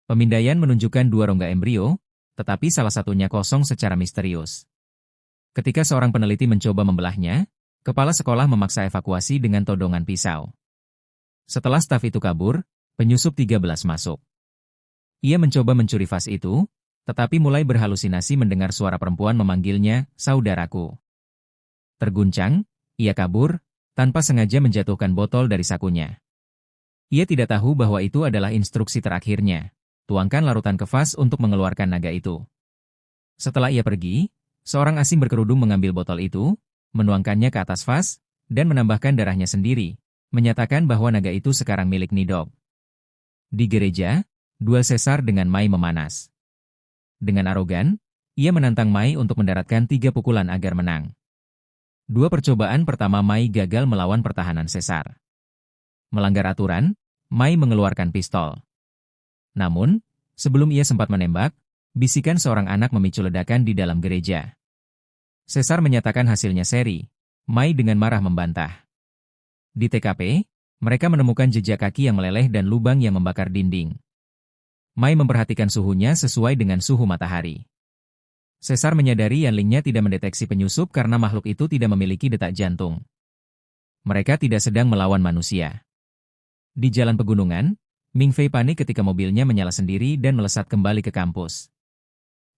Pemindaian menunjukkan 2 rongga embrio, tetapi salah satunya kosong secara misterius. Ketika seorang peneliti mencoba membelahnya, kepala sekolah memaksa evakuasi dengan todongan pisau. Setelah staf itu kabur, penyusup 13 masuk. Ia mencoba mencuri vas itu, tetapi mulai berhalusinasi mendengar suara perempuan memanggilnya, saudaraku. Terguncang, ia kabur, tanpa sengaja menjatuhkan botol dari sakunya. Ia tidak tahu bahwa itu adalah instruksi terakhirnya. Tuangkan larutan ke vas untuk mengeluarkan naga itu. Setelah ia pergi, seorang asing berkerudung mengambil botol itu, menuangkannya ke atas vas, dan menambahkan darahnya sendiri, menyatakan bahwa naga itu sekarang milik Nidok. Di gereja, duel Caesar dengan Mai memanas. Dengan arogan, ia menantang Mai untuk mendaratkan 3 pukulan agar menang. 2 percobaan pertama Mai gagal melawan pertahanan Caesar. Melanggar aturan, Mai mengeluarkan pistol. Namun, sebelum ia sempat menembak, bisikan seorang anak memicu ledakan di dalam gereja. Caesar menyatakan hasilnya seri. Mai dengan marah membantah. Di TKP, mereka menemukan jejak kaki yang meleleh dan lubang yang membakar dinding. Mai memperhatikan suhunya sesuai dengan suhu matahari. Caesar menyadari Yanlingnya tidak mendeteksi penyusup karena makhluk itu tidak memiliki detak jantung. Mereka tidak sedang melawan manusia. Di jalan pegunungan, Ming Fei panik ketika mobilnya menyala sendiri dan melesat kembali ke kampus.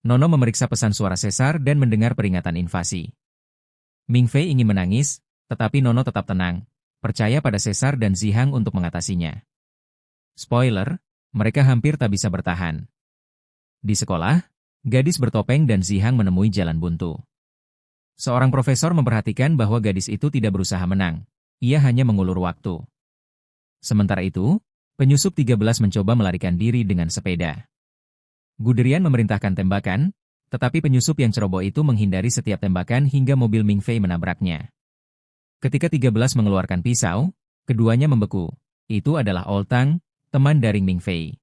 Nono memeriksa pesan suara Caesar dan mendengar peringatan invasi. Ming Fei ingin menangis, tetapi Nono tetap tenang, percaya pada Caesar dan Zihang untuk mengatasinya. Spoiler, mereka hampir tak bisa bertahan. Di sekolah, gadis bertopeng dan Zihang menemui jalan buntu. Seorang profesor memperhatikan bahwa gadis itu tidak berusaha menang, ia hanya mengulur waktu. Sementara itu, penyusup 13 mencoba melarikan diri dengan sepeda. Guderian memerintahkan tembakan, tetapi penyusup yang ceroboh itu menghindari setiap tembakan hingga mobil Ming Fei menabraknya. Ketika 13 mengeluarkan pisau, keduanya membeku. Itu adalah Old Tang, teman dari Ming Fei.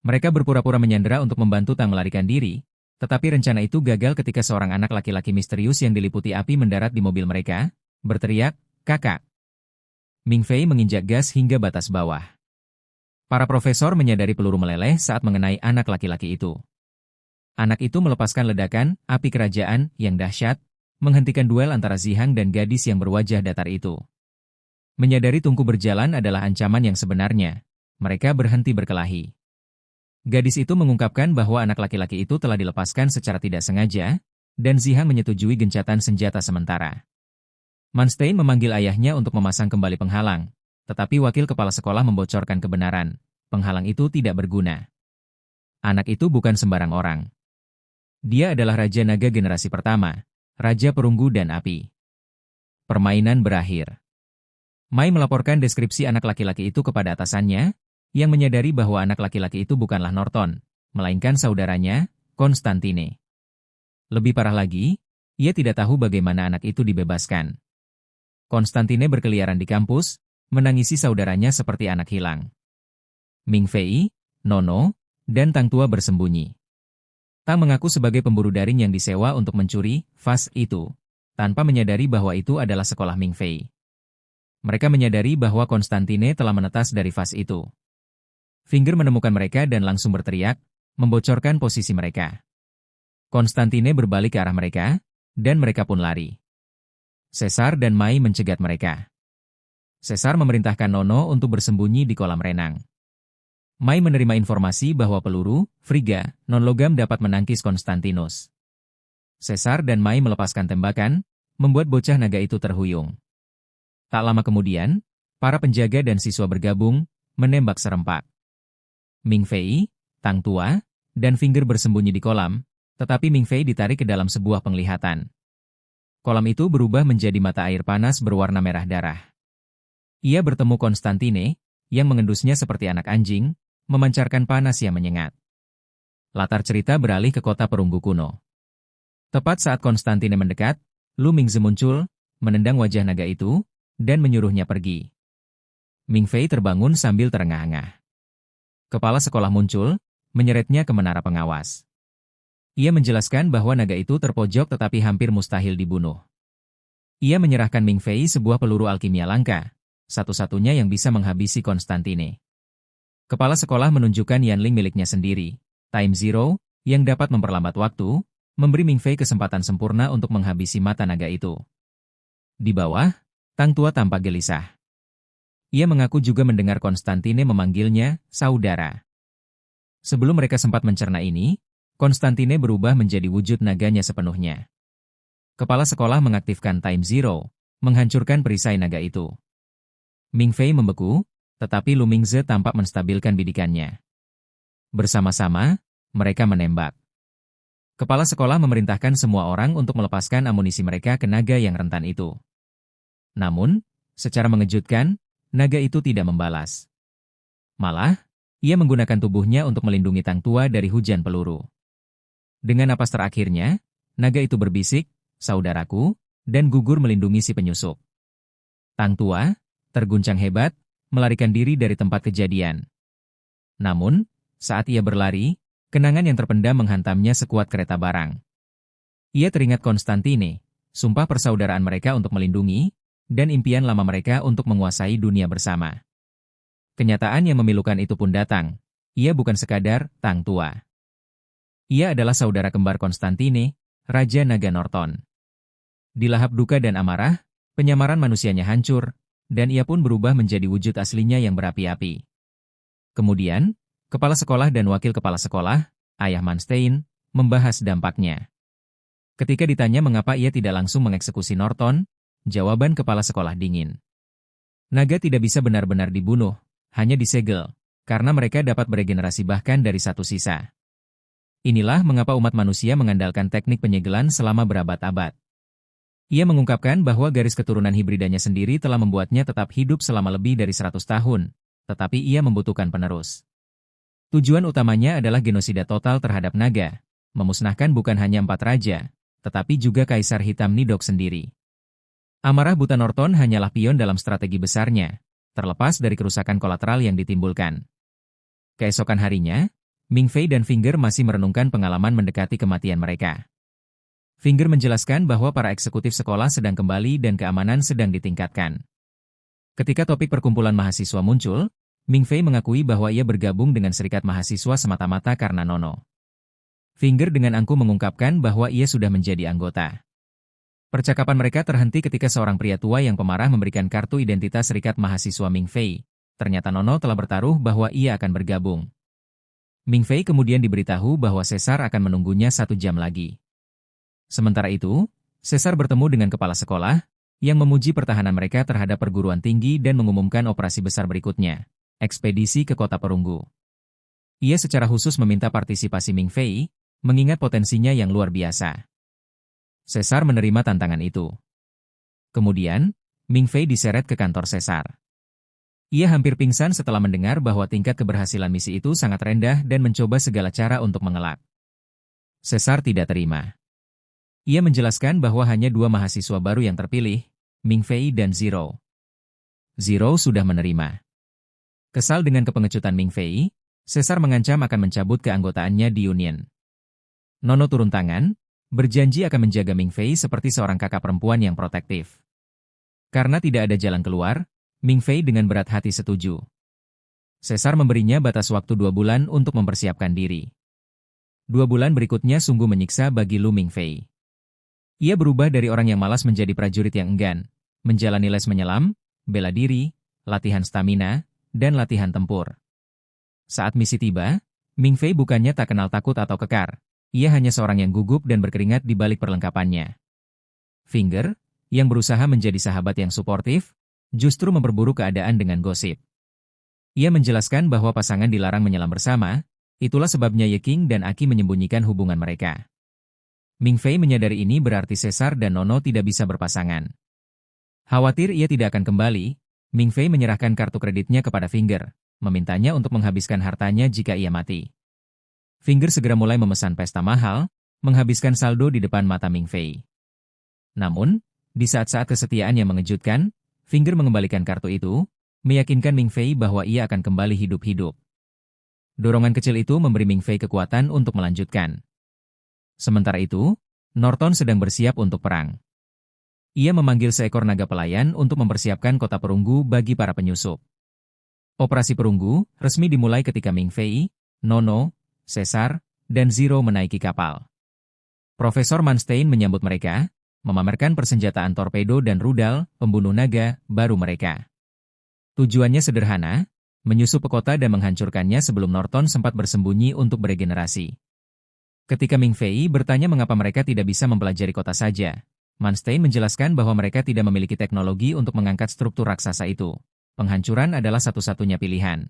Mereka berpura-pura menyandera untuk membantu Tang melarikan diri, tetapi rencana itu gagal ketika seorang anak laki-laki misterius yang diliputi api mendarat di mobil mereka, berteriak, "Kakak!" Ming Fei menginjak gas hingga batas bawah. Para profesor menyadari peluru meleleh saat mengenai anak laki-laki itu. Anak itu melepaskan ledakan, api kerajaan, yang dahsyat, menghentikan duel antara Zihang dan gadis yang berwajah datar itu. Menyadari Tungku berjalan adalah ancaman yang sebenarnya, mereka berhenti berkelahi. Gadis itu mengungkapkan bahwa anak laki-laki itu telah dilepaskan secara tidak sengaja, dan Zihang menyetujui gencatan senjata sementara. Manstein memanggil ayahnya untuk memasang kembali penghalang, tetapi wakil kepala sekolah membocorkan kebenaran, penghalang itu tidak berguna. Anak itu bukan sembarang orang. Dia adalah Raja Naga generasi pertama, Raja Perunggu dan Api. Permainan berakhir. Mai melaporkan deskripsi anak laki-laki itu kepada atasannya, yang menyadari bahwa anak laki-laki itu bukanlah Norton, melainkan saudaranya, Konstantine. Lebih parah lagi, ia tidak tahu bagaimana anak itu dibebaskan. Konstantine berkeliaran di kampus, menangisi saudaranya seperti anak hilang. Ming Fei, Nono, dan Tang Tua bersembunyi. Tang mengaku sebagai pemburu daring yang disewa untuk mencuri vas itu, tanpa menyadari bahwa itu adalah sekolah Ming Fei. Mereka menyadari bahwa Konstantine telah menetas dari vas itu. Finger menemukan mereka dan langsung berteriak, membocorkan posisi mereka. Konstantine berbalik ke arah mereka, dan mereka pun lari. Caesar dan Mai mencegat mereka. Caesar memerintahkan Nono untuk bersembunyi di kolam renang. Mai menerima informasi bahwa peluru, Friga, non-logam dapat menangkis Konstantinus. Caesar dan Mai melepaskan tembakan, membuat bocah naga itu terhuyung. Tak lama kemudian, para penjaga dan siswa bergabung, menembak serempak. Ming Fei, Tang Tua, dan Finger bersembunyi di kolam, tetapi Ming Fei ditarik ke dalam sebuah penglihatan. Kolam itu berubah menjadi mata air panas berwarna merah darah. Ia bertemu Constantine, yang mengendusnya seperti anak anjing, memancarkan panas yang menyengat. Latar cerita beralih ke kota perunggu kuno. Tepat saat Constantine mendekat, Lu Mingze muncul, menendang wajah naga itu, dan menyuruhnya pergi. Ming Fei terbangun sambil terengah-engah. Kepala sekolah muncul, menyeretnya ke menara pengawas. Ia menjelaskan bahwa naga itu terpojok tetapi hampir mustahil dibunuh. Ia menyerahkan Ming Fei sebuah peluru alkimia langka, satu-satunya yang bisa menghabisi Constantine. Kepala sekolah menunjukkan Yanling miliknya sendiri, Time Zero, yang dapat memperlambat waktu, memberi Ming Fei kesempatan sempurna untuk menghabisi mata naga itu. Di bawah, Tang Tua tampak gelisah. Ia mengaku juga mendengar Constantine memanggilnya saudara. Sebelum mereka sempat mencerna ini, Constantine berubah menjadi wujud naganya sepenuhnya. Kepala sekolah mengaktifkan Time Zero, menghancurkan perisai naga itu. Ming Fei membeku, tetapi Lu Mingze tampak menstabilkan bidikannya. Bersama-sama, mereka menembak. Kepala sekolah memerintahkan semua orang untuk melepaskan amunisi mereka ke naga yang rentan itu. Namun, secara mengejutkan, naga itu tidak membalas. Malah, ia menggunakan tubuhnya untuk melindungi Tang Tua dari hujan peluru. Dengan napas terakhirnya, naga itu berbisik, "Saudaraku," dan gugur melindungi si penyusup. Tang Tua, terguncang hebat, melarikan diri dari tempat kejadian. Namun, saat ia berlari, kenangan yang terpendam menghantamnya sekuat kereta barang. Ia teringat Constantine, sumpah persaudaraan mereka untuk melindungi, dan impian lama mereka untuk menguasai dunia bersama. Kenyataan yang memilukan itu pun datang. Ia bukan sekadar Tang Tua. Ia adalah saudara kembar Constantine, Raja Naga Norton. Di lahap duka dan amarah, penyamaran manusianya hancur, dan ia pun berubah menjadi wujud aslinya yang berapi-api. Kemudian, kepala sekolah dan wakil kepala sekolah, Ayah Manstein, membahas dampaknya. Ketika ditanya mengapa ia tidak langsung mengeksekusi Norton, jawaban kepala sekolah dingin. Naga tidak bisa benar-benar dibunuh, hanya disegel, karena mereka dapat beregenerasi bahkan dari satu sisa. Inilah mengapa umat manusia mengandalkan teknik penyegelan selama berabad-abad. Ia mengungkapkan bahwa garis keturunan hibridanya sendiri telah membuatnya tetap hidup selama lebih dari 100 tahun, tetapi ia membutuhkan penerus. Tujuan utamanya adalah genosida total terhadap naga, memusnahkan bukan hanya 4 raja, tetapi juga Kaisar Hitam Nidok sendiri. Amarah buta Norton hanyalah pion dalam strategi besarnya, terlepas dari kerusakan kolateral yang ditimbulkan. Keesokan harinya, Ming Fei dan Finger masih merenungkan pengalaman mendekati kematian mereka. Finger menjelaskan bahwa para eksekutif sekolah sedang kembali dan keamanan sedang ditingkatkan. Ketika topik perkumpulan mahasiswa muncul, Ming Fei mengakui bahwa ia bergabung dengan serikat mahasiswa semata-mata karena Nono. Finger dengan angkuh mengungkapkan bahwa ia sudah menjadi anggota. Percakapan mereka terhenti ketika seorang pria tua yang pemarah memberikan kartu identitas serikat mahasiswa Ming Fei. Ternyata Nono telah bertaruh bahwa ia akan bergabung. Ming Fei kemudian diberitahu bahwa Caesar akan menunggunya 1 jam lagi. Sementara itu, Caesar bertemu dengan kepala sekolah, yang memuji pertahanan mereka terhadap perguruan tinggi dan mengumumkan operasi besar berikutnya, ekspedisi ke kota perunggu. Ia secara khusus meminta partisipasi Ming Fei, mengingat potensinya yang luar biasa. Caesar menerima tantangan itu. Kemudian, Ming Fei diseret ke kantor Caesar. Ia hampir pingsan setelah mendengar bahwa tingkat keberhasilan misi itu sangat rendah dan mencoba segala cara untuk mengelak. Caesar tidak terima. Ia menjelaskan bahwa hanya 2 mahasiswa baru yang terpilih, Ming Fei dan Zero. Zero sudah menerima. Kesal dengan kepengecutan Ming Fei, Caesar mengancam akan mencabut keanggotaannya di Union. Nono turun tangan, berjanji akan menjaga Ming Fei seperti seorang kakak perempuan yang protektif. Karena tidak ada jalan keluar, Ming Fei dengan berat hati setuju. Caesar memberinya batas waktu 2 bulan untuk mempersiapkan diri. 2 bulan berikutnya sungguh menyiksa bagi Lu Ming Fei. Ia berubah dari orang yang malas menjadi prajurit yang enggan, menjalani les menyelam, bela diri, latihan stamina, dan latihan tempur. Saat misi tiba, Ming Fei bukannya tak kenal takut atau kekar. Ia hanya seorang yang gugup dan berkeringat di balik perlengkapannya. Finger, yang berusaha menjadi sahabat yang suportif, justru memperburuk keadaan dengan gosip. Ia menjelaskan bahwa pasangan dilarang menyelam bersama, Itulah sebabnya Ye Qing dan Aki menyembunyikan hubungan mereka. Ming Fei menyadari ini berarti Caesar dan Nono tidak bisa berpasangan. Khawatir ia tidak akan kembali, Ming Fei menyerahkan kartu kreditnya kepada Finger, memintanya untuk menghabiskan hartanya jika ia mati. Finger segera mulai memesan pesta mahal, menghabiskan saldo di depan mata Ming Fei. Namun, di saat-saat kesetiaan yang mengejutkan, Finger mengembalikan kartu itu, meyakinkan Ming Fei bahwa ia akan kembali hidup-hidup. Dorongan kecil itu memberi Ming Fei kekuatan untuk melanjutkan. Sementara itu, Norton sedang bersiap untuk perang. Ia memanggil seekor naga pelayan untuk mempersiapkan kota perunggu bagi para penyusup. Operasi perunggu resmi dimulai ketika Ming Fei, Nono, Caesar, dan Zero menaiki kapal. Profesor Manstein menyambut mereka, memamerkan persenjataan torpedo dan rudal pembunuh naga baru mereka. Tujuannya sederhana, menyusup ke kota dan menghancurkannya sebelum Norton sempat bersembunyi untuk beregenerasi. Ketika Ming Fei bertanya mengapa mereka tidak bisa mempelajari kota saja, Manstein menjelaskan bahwa mereka tidak memiliki teknologi untuk mengangkat struktur raksasa itu. Penghancuran adalah satu-satunya pilihan.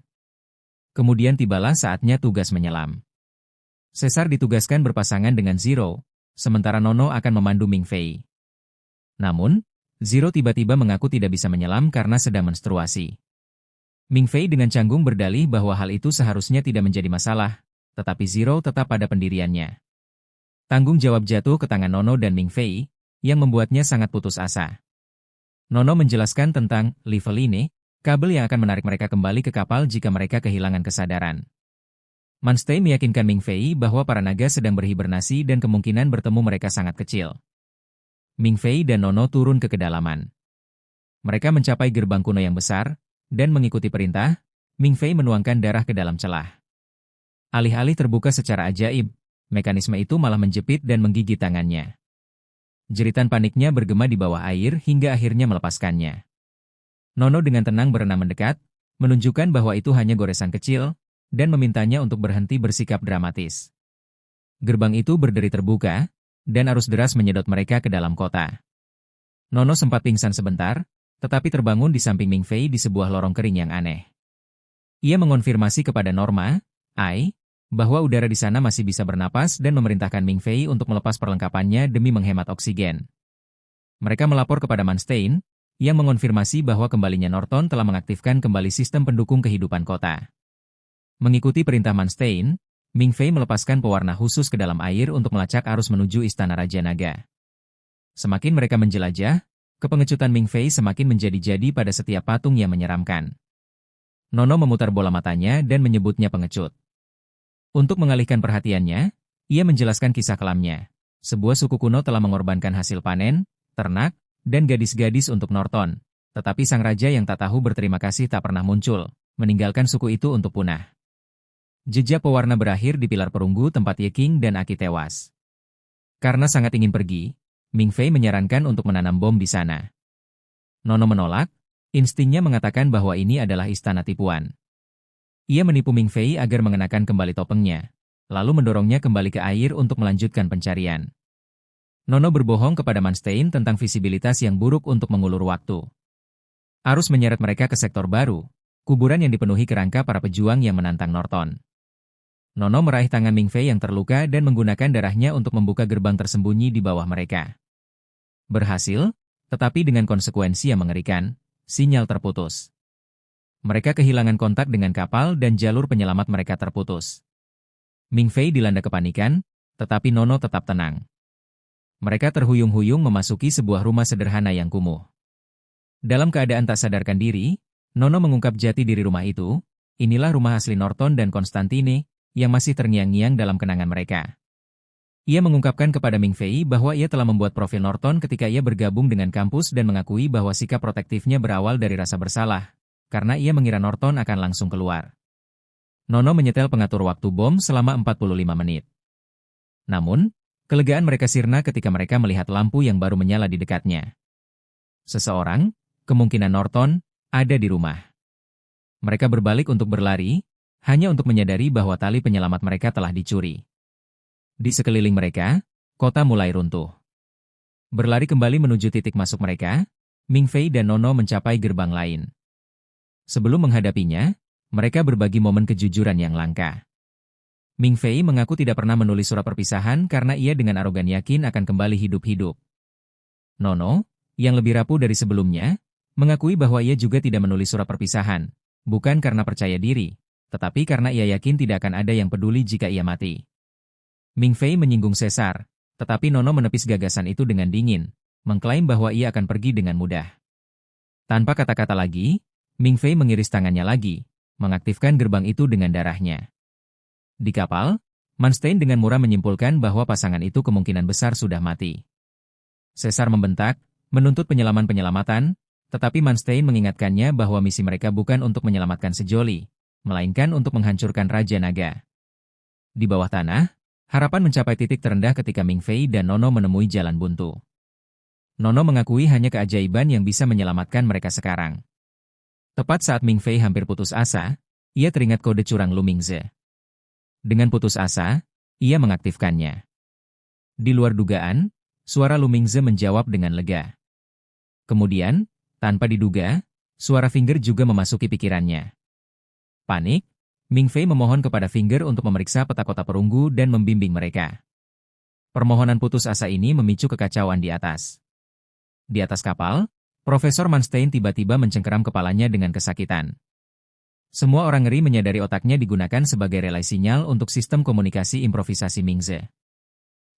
Kemudian tibalah saatnya tugas menyelam. Caesar ditugaskan berpasangan dengan Zero, sementara Nono akan memandu Ming Fei. Namun, Zero tiba-tiba mengaku tidak bisa menyelam karena sedang menstruasi. Ming Fei dengan canggung berdalih bahwa hal itu seharusnya tidak menjadi masalah, tetapi Zero tetap pada pendiriannya. Tanggung jawab jatuh ke tangan Nono dan Ming Fei, yang membuatnya sangat putus asa. Nono menjelaskan tentang Liveline, kabel yang akan menarik mereka kembali ke kapal jika mereka kehilangan kesadaran. Manstein meyakinkan Ming Fei bahwa para naga sedang berhibernasi dan kemungkinan bertemu mereka sangat kecil. Ming Fei dan Nono turun ke kedalaman. Mereka mencapai gerbang kuno yang besar, dan mengikuti perintah, Ming Fei menuangkan darah ke dalam celah. Alih-alih terbuka secara ajaib, mekanisme itu malah menjepit dan menggigit tangannya. Jeritan paniknya bergema di bawah air hingga akhirnya melepaskannya. Nono dengan tenang berenang mendekat, menunjukkan bahwa itu hanya goresan kecil, dan memintanya untuk berhenti bersikap dramatis. Gerbang itu berderi terbuka, dan arus deras menyedot mereka ke dalam kota. Nono sempat pingsan sebentar, tetapi terbangun di samping Ming Fei di sebuah lorong kering yang aneh. Ia mengonfirmasi kepada Norma, Ai, bahwa udara di sana masih bisa bernapas dan memerintahkan Ming Fei untuk melepas perlengkapannya demi menghemat oksigen. Mereka melapor kepada Manstein, yang mengonfirmasi bahwa kembalinya Norton telah mengaktifkan kembali sistem pendukung kehidupan kota. Mengikuti perintah Manstein, Ming Fei melepaskan pewarna khusus ke dalam air untuk melacak arus menuju Istana Raja Naga. Semakin mereka menjelajah, kepengecutan Ming Fei semakin menjadi-jadi pada setiap patung yang menyeramkan. Nono memutar bola matanya dan menyebutnya pengecut. Untuk mengalihkan perhatiannya, ia menjelaskan kisah kelamnya. Sebuah suku kuno telah mengorbankan hasil panen, ternak, dan gadis-gadis untuk Norton. Tetapi sang raja yang tak tahu berterima kasih tak pernah muncul, meninggalkan suku itu untuk punah. Jejak pewarna berakhir di pilar perunggu tempat Ye Qing dan Aki tewas. Karena sangat ingin pergi, Ming Fei menyarankan untuk menanam bom di sana. Nono menolak, instingnya mengatakan bahwa ini adalah istana tipuan. Ia menipu Ming Fei agar mengenakan kembali topengnya, lalu mendorongnya kembali ke air untuk melanjutkan pencarian. Nono berbohong kepada Manstein tentang visibilitas yang buruk untuk mengulur waktu. Arus menyeret mereka ke sektor baru, kuburan yang dipenuhi kerangka para pejuang yang menantang Norton. Nono meraih tangan Ming Fei yang terluka dan menggunakan darahnya untuk membuka gerbang tersembunyi di bawah mereka. Berhasil, tetapi dengan konsekuensi yang mengerikan, sinyal terputus. Mereka kehilangan kontak dengan kapal dan jalur penyelamat mereka terputus. Ming Fei dilanda kepanikan, tetapi Nono tetap tenang. Mereka terhuyung-huyung memasuki sebuah rumah sederhana yang kumuh. Dalam keadaan tak sadarkan diri, Nono mengungkap jati diri rumah itu. Inilah rumah asli Norton dan Constantine, yang masih terngiang-ngiang dalam kenangan mereka. Ia mengungkapkan kepada Ming Fei bahwa ia telah membuat profil Norton ketika ia bergabung dengan kampus dan mengakui bahwa sikap protektifnya berawal dari rasa bersalah, karena ia mengira Norton akan langsung keluar. Nono menyetel pengatur waktu bom selama 45 menit. Namun, kelegaan mereka sirna ketika mereka melihat lampu yang baru menyala di dekatnya. Seseorang, kemungkinan Norton, ada di rumah. Mereka berbalik untuk berlari, hanya untuk menyadari bahwa tali penyelamat mereka telah dicuri. Di sekeliling mereka, kota mulai runtuh. Berlari kembali menuju titik masuk mereka, Ming Fei dan Nono mencapai gerbang lain. Sebelum menghadapinya, mereka berbagi momen kejujuran yang langka. Ming Fei mengaku tidak pernah menulis surat perpisahan karena ia dengan arogan yakin akan kembali hidup-hidup. Nono, yang lebih rapuh dari sebelumnya, mengakui bahwa ia juga tidak menulis surat perpisahan, bukan karena percaya diri, tetapi karena ia yakin tidak akan ada yang peduli jika ia mati. Ming Fei menyinggung Caesar, tetapi Nono menepis gagasan itu dengan dingin, mengklaim bahwa ia akan pergi dengan mudah. Tanpa kata-kata lagi, Ming Fei mengiris tangannya lagi, mengaktifkan gerbang itu dengan darahnya. Di kapal, Manstein dengan murah menyimpulkan bahwa pasangan itu kemungkinan besar sudah mati. Caesar membentak, menuntut penyelaman-penyelamatan, tetapi Manstein mengingatkannya bahwa misi mereka bukan untuk menyelamatkan sejoli, melainkan untuk menghancurkan Raja Naga. Di bawah tanah, harapan mencapai titik terendah ketika Ming Fei dan Nono menemui jalan buntu. Nono mengakui hanya keajaiban yang bisa menyelamatkan mereka sekarang. Tepat saat Ming Fei hampir putus asa, ia teringat kode curang Lu Mingze. Dengan putus asa, ia mengaktifkannya. Di luar dugaan, suara Lu Mingze menjawab dengan lega. Kemudian, tanpa diduga, suara Finger juga memasuki pikirannya. Panik, Ming Fei memohon kepada Finger untuk memeriksa peta kota perunggu dan membimbing mereka. Permohonan putus asa ini memicu kekacauan di atas. Di atas kapal, Profesor Manstein tiba-tiba mencengkeram kepalanya dengan kesakitan. Semua orang ngeri menyadari otaknya digunakan sebagai relay sinyal untuk sistem komunikasi improvisasi Mingze.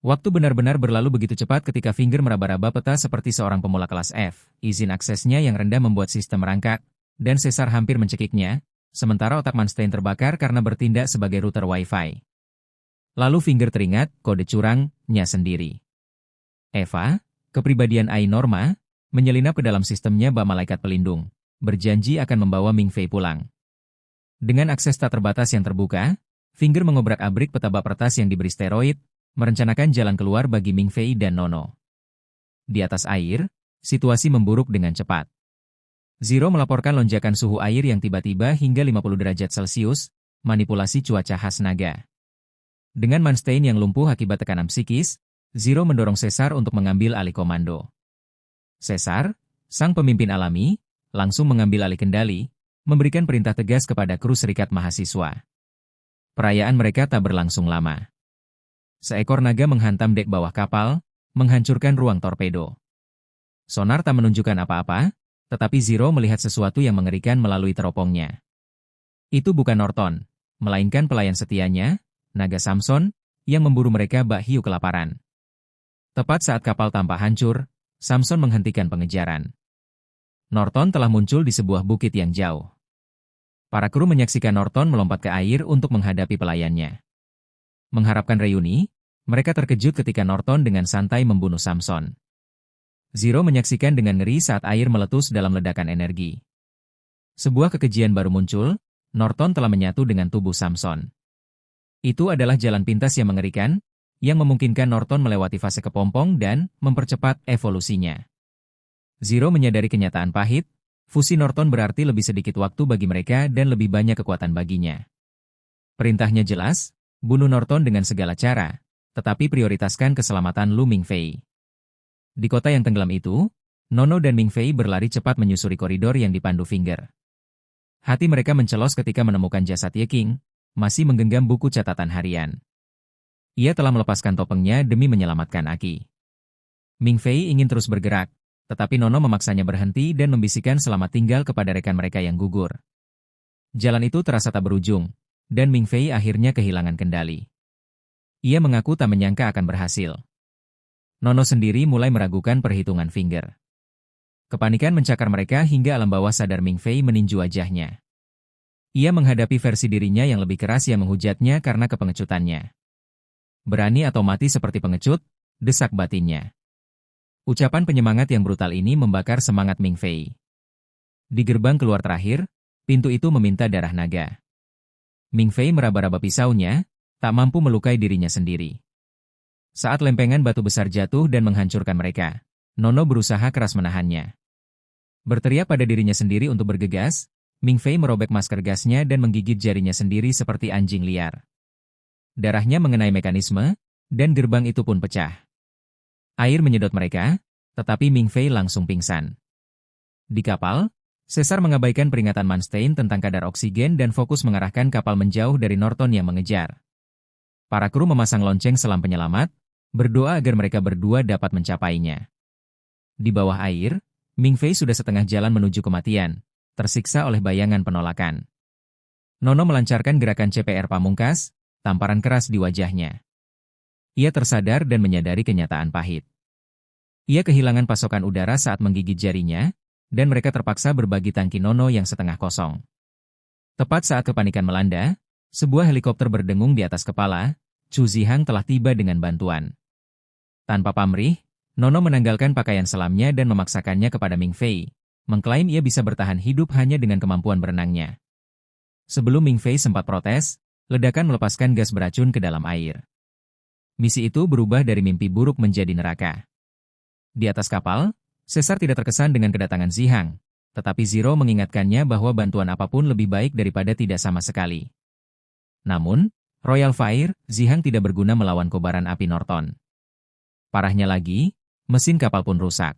Waktu benar-benar berlalu begitu cepat ketika Finger meraba-raba peta seperti seorang pemula kelas F. Izin aksesnya yang rendah membuat sistem merangkak, dan Caesar hampir mencekiknya, sementara otak Manstein terbakar karena bertindak sebagai router Wi-Fi. Lalu Finger teringat kode curangnya sendiri. Eva, kepribadian Ai Norma, menyelinap ke dalam sistemnya bak malaikat pelindung, berjanji akan membawa Ming Fei pulang. Dengan akses tak terbatas yang terbuka, Finger mengobrak-abrik peta bak pertas yang diberi steroid, merencanakan jalan keluar bagi Ming Fei dan Nono. Di atas air, situasi memburuk dengan cepat. Zero melaporkan lonjakan suhu air yang tiba-tiba hingga 50 derajat Celcius, manipulasi cuaca khas naga. Dengan Manstein yang lumpuh akibat tekanan psikis, Zero mendorong Caesar untuk mengambil alih komando. Caesar, sang pemimpin alami, langsung mengambil alih kendali, memberikan perintah tegas kepada kru serikat mahasiswa. Perayaan mereka tak berlangsung lama. Seekor naga menghantam dek bawah kapal, menghancurkan ruang torpedo. Sonar tak menunjukkan apa-apa, tetapi Zero melihat sesuatu yang mengerikan melalui teropongnya. Itu bukan Norton, melainkan pelayan setianya, naga Samson, yang memburu mereka bak hiu kelaparan. Tepat saat kapal tampak hancur, Samson menghentikan pengejaran. Norton telah muncul di sebuah bukit yang jauh. Para kru menyaksikan Norton melompat ke air untuk menghadapi pelayannya. Mengharapkan reuni, mereka terkejut ketika Norton dengan santai membunuh Samson. Zero menyaksikan dengan ngeri saat air meletus dalam ledakan energi. Sebuah kekejian baru muncul, Norton telah menyatu dengan tubuh Samson. Itu adalah jalan pintas yang mengerikan, yang memungkinkan Norton melewati fase kepompong dan mempercepat evolusinya. Zero menyadari kenyataan pahit, fusi Norton berarti lebih sedikit waktu bagi mereka dan lebih banyak kekuatan baginya. Perintahnya jelas, bunuh Norton dengan segala cara, tetapi prioritaskan keselamatan Lu Ming Fei. Di kota yang tenggelam itu, Nono dan Ming Fei berlari cepat menyusuri koridor yang dipandu Finger. Hati mereka mencelos ketika menemukan jasad Ye King, masih menggenggam buku catatan harian. Ia telah melepaskan topengnya demi menyelamatkan Aki. Ming Fei ingin terus bergerak, tetapi Nono memaksanya berhenti dan membisikkan selamat tinggal kepada rekan mereka yang gugur. Jalan itu terasa tak berujung, dan Ming Fei akhirnya kehilangan kendali. Ia mengaku tak menyangka akan berhasil. Nono sendiri mulai meragukan perhitungan Finger. Kepanikan mencakar mereka hingga alam bawah sadar Ming Fei meninju wajahnya. Ia menghadapi versi dirinya yang lebih keras yang menghujatnya karena kepengecutannya. Berani atau mati seperti pengecut, desak batinnya. Ucapan penyemangat yang brutal ini membakar semangat Ming Fei. Di gerbang keluar terakhir, pintu itu meminta darah naga. Ming Fei meraba-raba pisaunya, tak mampu melukai dirinya sendiri. Saat lempengan batu besar jatuh dan menghancurkan mereka, Nono berusaha keras menahannya. Berteriak pada dirinya sendiri untuk bergegas, Ming Fei merobek masker gasnya dan menggigit jarinya sendiri seperti anjing liar. Darahnya mengenai mekanisme, dan gerbang itu pun pecah. Air menyedot mereka, tetapi Ming Fei langsung pingsan. Di kapal, Caesar mengabaikan peringatan Manstein tentang kadar oksigen dan fokus mengarahkan kapal menjauh dari Norton yang mengejar. Para kru memasang lonceng selam penyelamat, berdoa agar mereka berdua dapat mencapainya. Di bawah air, Ming Fei sudah setengah jalan menuju kematian, tersiksa oleh bayangan penolakan. Nono melancarkan gerakan CPR pamungkas, tamparan keras di wajahnya. Ia tersadar dan menyadari kenyataan pahit. Ia kehilangan pasokan udara saat menggigit jarinya, dan mereka terpaksa berbagi tangki Nono yang setengah kosong. Tepat saat kepanikan melanda, sebuah helikopter berdengung di atas kepala, Chu Zihang telah tiba dengan bantuan. Tanpa pamrih, Nono menanggalkan pakaian selamnya dan memaksakannya kepada Ming Fei, mengklaim ia bisa bertahan hidup hanya dengan kemampuan berenangnya. Sebelum Ming Fei sempat protes, ledakan melepaskan gas beracun ke dalam air. Misi itu berubah dari mimpi buruk menjadi neraka. Di atas kapal, Caesar tidak terkesan dengan kedatangan Zihang, tetapi Zero mengingatkannya bahwa bantuan apapun lebih baik daripada tidak sama sekali. Namun, Royal Fire, Zihang tidak berguna melawan kobaran api Norton. Parahnya lagi, mesin kapal pun rusak.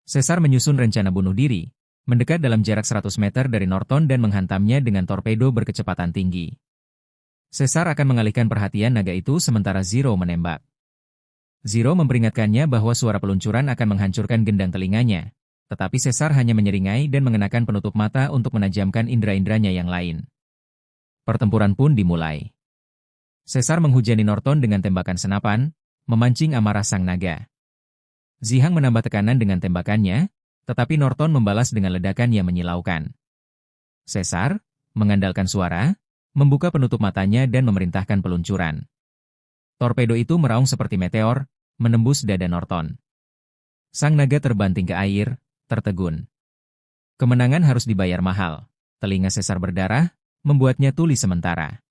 Caesar menyusun rencana bunuh diri, mendekat dalam jarak 100 meter dari Norton dan menghantamnya dengan torpedo berkecepatan tinggi. Caesar akan mengalihkan perhatian naga itu sementara Zero menembak. Zero memperingatkannya bahwa suara peluncuran akan menghancurkan gendang telinganya, tetapi Caesar hanya menyeringai dan mengenakan penutup mata untuk menajamkan indera-inderanya yang lain. Pertempuran pun dimulai. Caesar menghujani Norton dengan tembakan senapan, memancing amarah sang naga. Zihang menambah tekanan dengan tembakannya, tetapi Norton membalas dengan ledakan yang menyilaukan. Caesar, mengandalkan suara, membuka penutup matanya dan memerintahkan peluncuran. Torpedo itu meraung seperti meteor, menembus dada Norton. Sang naga terbanting ke air, tertegun. Kemenangan harus dibayar mahal. Telinga Caesar berdarah, membuatnya tuli sementara.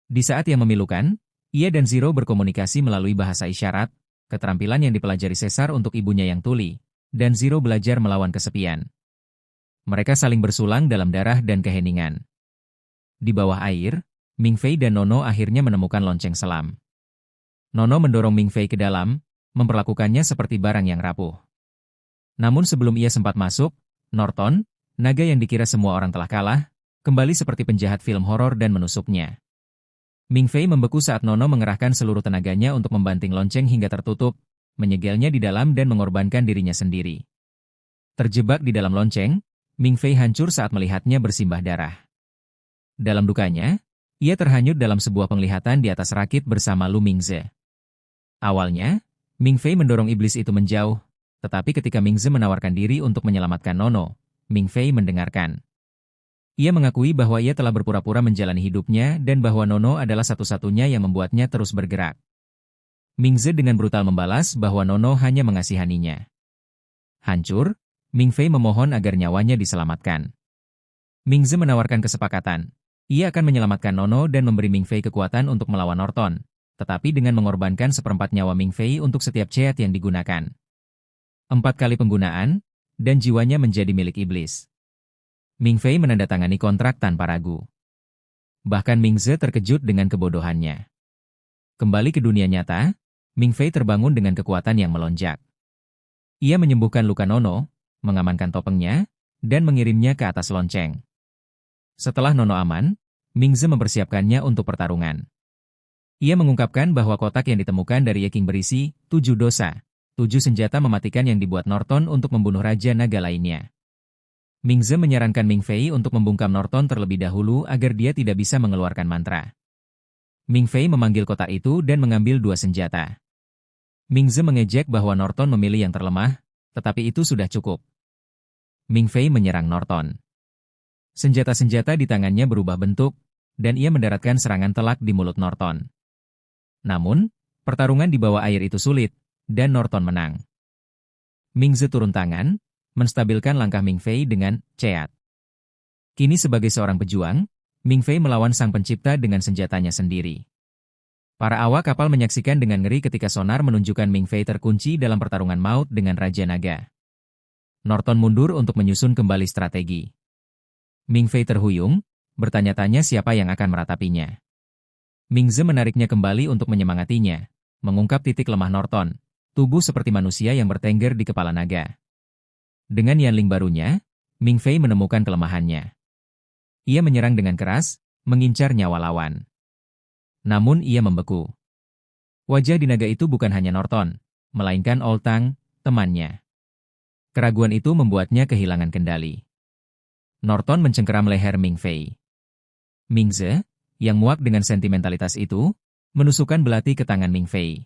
Di saat yang memilukan, ia dan Zero berkomunikasi melalui bahasa isyarat, keterampilan yang dipelajari Caesar untuk ibunya yang tuli, dan Zero belajar melawan kesepian. Mereka saling bersulang dalam darah dan keheningan. Di bawah air, Ming Fei dan Nono akhirnya menemukan lonceng selam. Nono mendorong Ming Fei ke dalam, memperlakukannya seperti barang yang rapuh. Namun sebelum ia sempat masuk, Norton, naga yang dikira semua orang telah kalah, kembali seperti penjahat film horor dan menusuknya. Ming Fei membeku saat Nono mengerahkan seluruh tenaganya untuk membanting lonceng hingga tertutup, menyegelnya di dalam dan mengorbankan dirinya sendiri. Terjebak di dalam lonceng, Ming Fei hancur saat melihatnya bersimbah darah. Dalam dukanya, ia terhanyut dalam sebuah penglihatan di atas rakit bersama Lu Mingze. Awalnya, Ming Fei mendorong iblis itu menjauh, tetapi ketika Mingze menawarkan diri untuk menyelamatkan Nono, Ming Fei mendengarkan. Ia mengakui bahwa ia telah berpura-pura menjalani hidupnya dan bahwa Nono adalah satu-satunya yang membuatnya terus bergerak. Mingze dengan brutal membalas bahwa Nono hanya mengasihaninya. Hancur, Ming Fei memohon agar nyawanya diselamatkan. Mingze menawarkan kesepakatan. Ia akan menyelamatkan Nono dan memberi Ming Fei kekuatan untuk melawan Norton, tetapi dengan mengorbankan seperempat nyawa Ming Fei untuk setiap ceat yang digunakan. 4 kali penggunaan, dan jiwanya menjadi milik iblis. Ming Fei menandatangani kontrak tanpa ragu. Bahkan Mingze terkejut dengan kebodohannya. Kembali ke dunia nyata, Ming Fei terbangun dengan kekuatan yang melonjak. Ia menyembuhkan luka Nono, mengamankan topengnya, dan mengirimnya ke atas lonceng. Setelah Nono aman, Mingze mempersiapkannya untuk pertarungan. Ia mengungkapkan bahwa kotak yang ditemukan dari Ye King berisi 7 dosa, 7 senjata mematikan yang dibuat Norton untuk membunuh Raja Naga lainnya. Mingze menyarankan Ming Fei untuk membungkam Norton terlebih dahulu agar dia tidak bisa mengeluarkan mantra. Ming Fei memanggil kotak itu dan mengambil 2 senjata. Mingze mengejek bahwa Norton memilih yang terlemah, tetapi itu sudah cukup. Ming Fei menyerang Norton. Senjata-senjata di tangannya berubah bentuk, dan ia mendaratkan serangan telak di mulut Norton. Namun, pertarungan di bawah air itu sulit, dan Norton menang. Mingze turun tangan, menstabilkan langkah Ming Fei dengan ceat. Kini sebagai seorang pejuang, Ming Fei melawan sang pencipta dengan senjatanya sendiri. Para awak kapal menyaksikan dengan ngeri ketika sonar menunjukkan Ming Fei terkunci dalam pertarungan maut dengan Raja Naga. Norton mundur untuk menyusun kembali strategi. Ming Fei terhuyung, bertanya-tanya siapa yang akan meratapinya. Mingze menariknya kembali untuk menyemangatinya, mengungkap titik lemah Norton, tubuh seperti manusia yang bertengger di kepala naga. Dengan Yanling barunya, Ming Fei menemukan kelemahannya. Ia menyerang dengan keras, mengincar nyawa lawan. Namun ia membeku. Wajah di naga itu bukan hanya Norton, melainkan Oltang, temannya. Keraguan itu membuatnya kehilangan kendali. Norton mencengkeram leher Ming Fei. Mingze, yang muak dengan sentimentalitas itu, menusukkan belati ke tangan Ming Fei.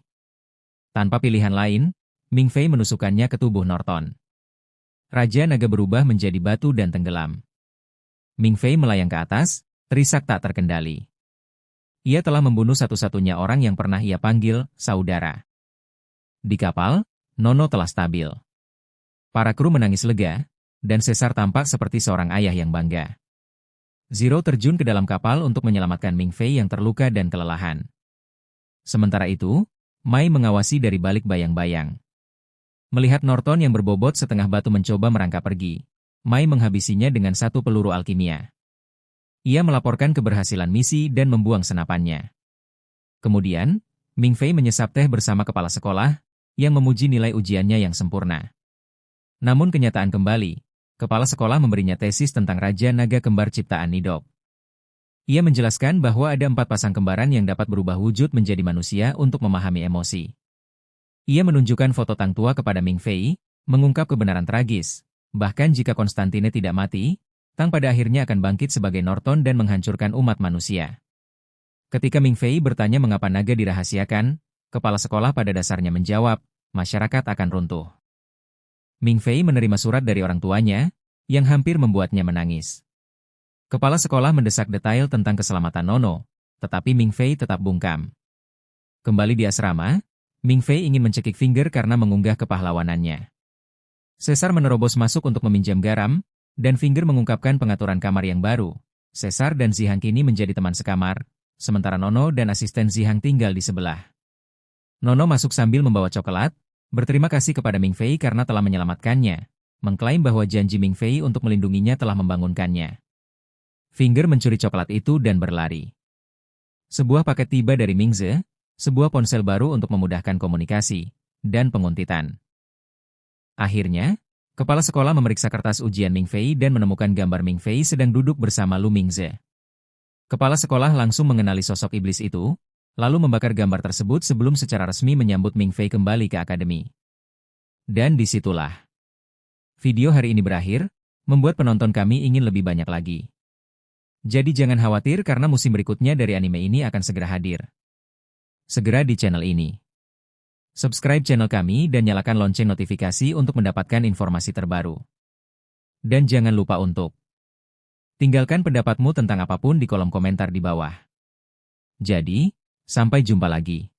Tanpa pilihan lain, Ming Fei menusukkannya ke tubuh Norton. Raja Naga berubah menjadi batu dan tenggelam. Ming Fei melayang ke atas, terisak tak terkendali. Ia telah membunuh satu-satunya orang yang pernah ia panggil saudara. Di kapal, Nono telah stabil. Para kru menangis lega, dan Caesar tampak seperti seorang ayah yang bangga. Zero terjun ke dalam kapal untuk menyelamatkan Ming Fei yang terluka dan kelelahan. Sementara itu, Mai mengawasi dari balik bayang-bayang. Melihat Norton yang berbobot setengah batu mencoba merangkak pergi, Mai menghabisinya dengan satu peluru alkimia. Ia melaporkan keberhasilan misi dan membuang senapannya. Kemudian, Ming Fei menyesap teh bersama kepala sekolah, yang memuji nilai ujiannya yang sempurna. Namun kenyataan kembali, kepala sekolah memberinya tesis tentang Raja Naga Kembar ciptaan Nidok. Ia menjelaskan bahwa ada 4 pasang kembaran yang dapat berubah wujud menjadi manusia untuk memahami emosi. Ia menunjukkan foto Tang Tua kepada Ming Fei, mengungkap kebenaran tragis. Bahkan jika Konstantine tidak mati, Tang pada akhirnya akan bangkit sebagai Norton dan menghancurkan umat manusia. Ketika Ming Fei bertanya mengapa naga dirahasiakan, kepala sekolah pada dasarnya menjawab, masyarakat akan runtuh. Ming Fei menerima surat dari orang tuanya, yang hampir membuatnya menangis. Kepala sekolah mendesak detail tentang keselamatan Nono, tetapi Ming Fei tetap bungkam. Kembali di asrama, Ming Fei ingin mencekik Finger karena mengunggah kepahlawanannya. Caesar menerobos masuk untuk meminjam garam, dan Finger mengungkapkan pengaturan kamar yang baru. Caesar dan Zihang kini menjadi teman sekamar, sementara Nono dan asisten Zihang tinggal di sebelah. Nono masuk sambil membawa coklat, berterima kasih kepada Ming Fei karena telah menyelamatkannya, mengklaim bahwa janji Ming Fei untuk melindunginya telah membangunkannya. Finger mencuri coklat itu dan berlari. Sebuah paket tiba dari Mingze, sebuah ponsel baru untuk memudahkan komunikasi, dan penguntitan. Akhirnya, kepala sekolah memeriksa kertas ujian Ming Fei dan menemukan gambar Ming Fei sedang duduk bersama Lu Mingze. Kepala sekolah langsung mengenali sosok iblis itu, lalu membakar gambar tersebut sebelum secara resmi menyambut Ming Fei kembali ke akademi. Dan disitulah video hari ini berakhir, membuat penonton kami ingin lebih banyak lagi. Jadi jangan khawatir karena musim berikutnya dari anime ini akan segera hadir. Segera di channel ini. Subscribe channel kami dan nyalakan lonceng notifikasi untuk mendapatkan informasi terbaru. Dan jangan lupa untuk tinggalkan pendapatmu tentang apapun di kolom komentar di bawah. Jadi, sampai jumpa lagi.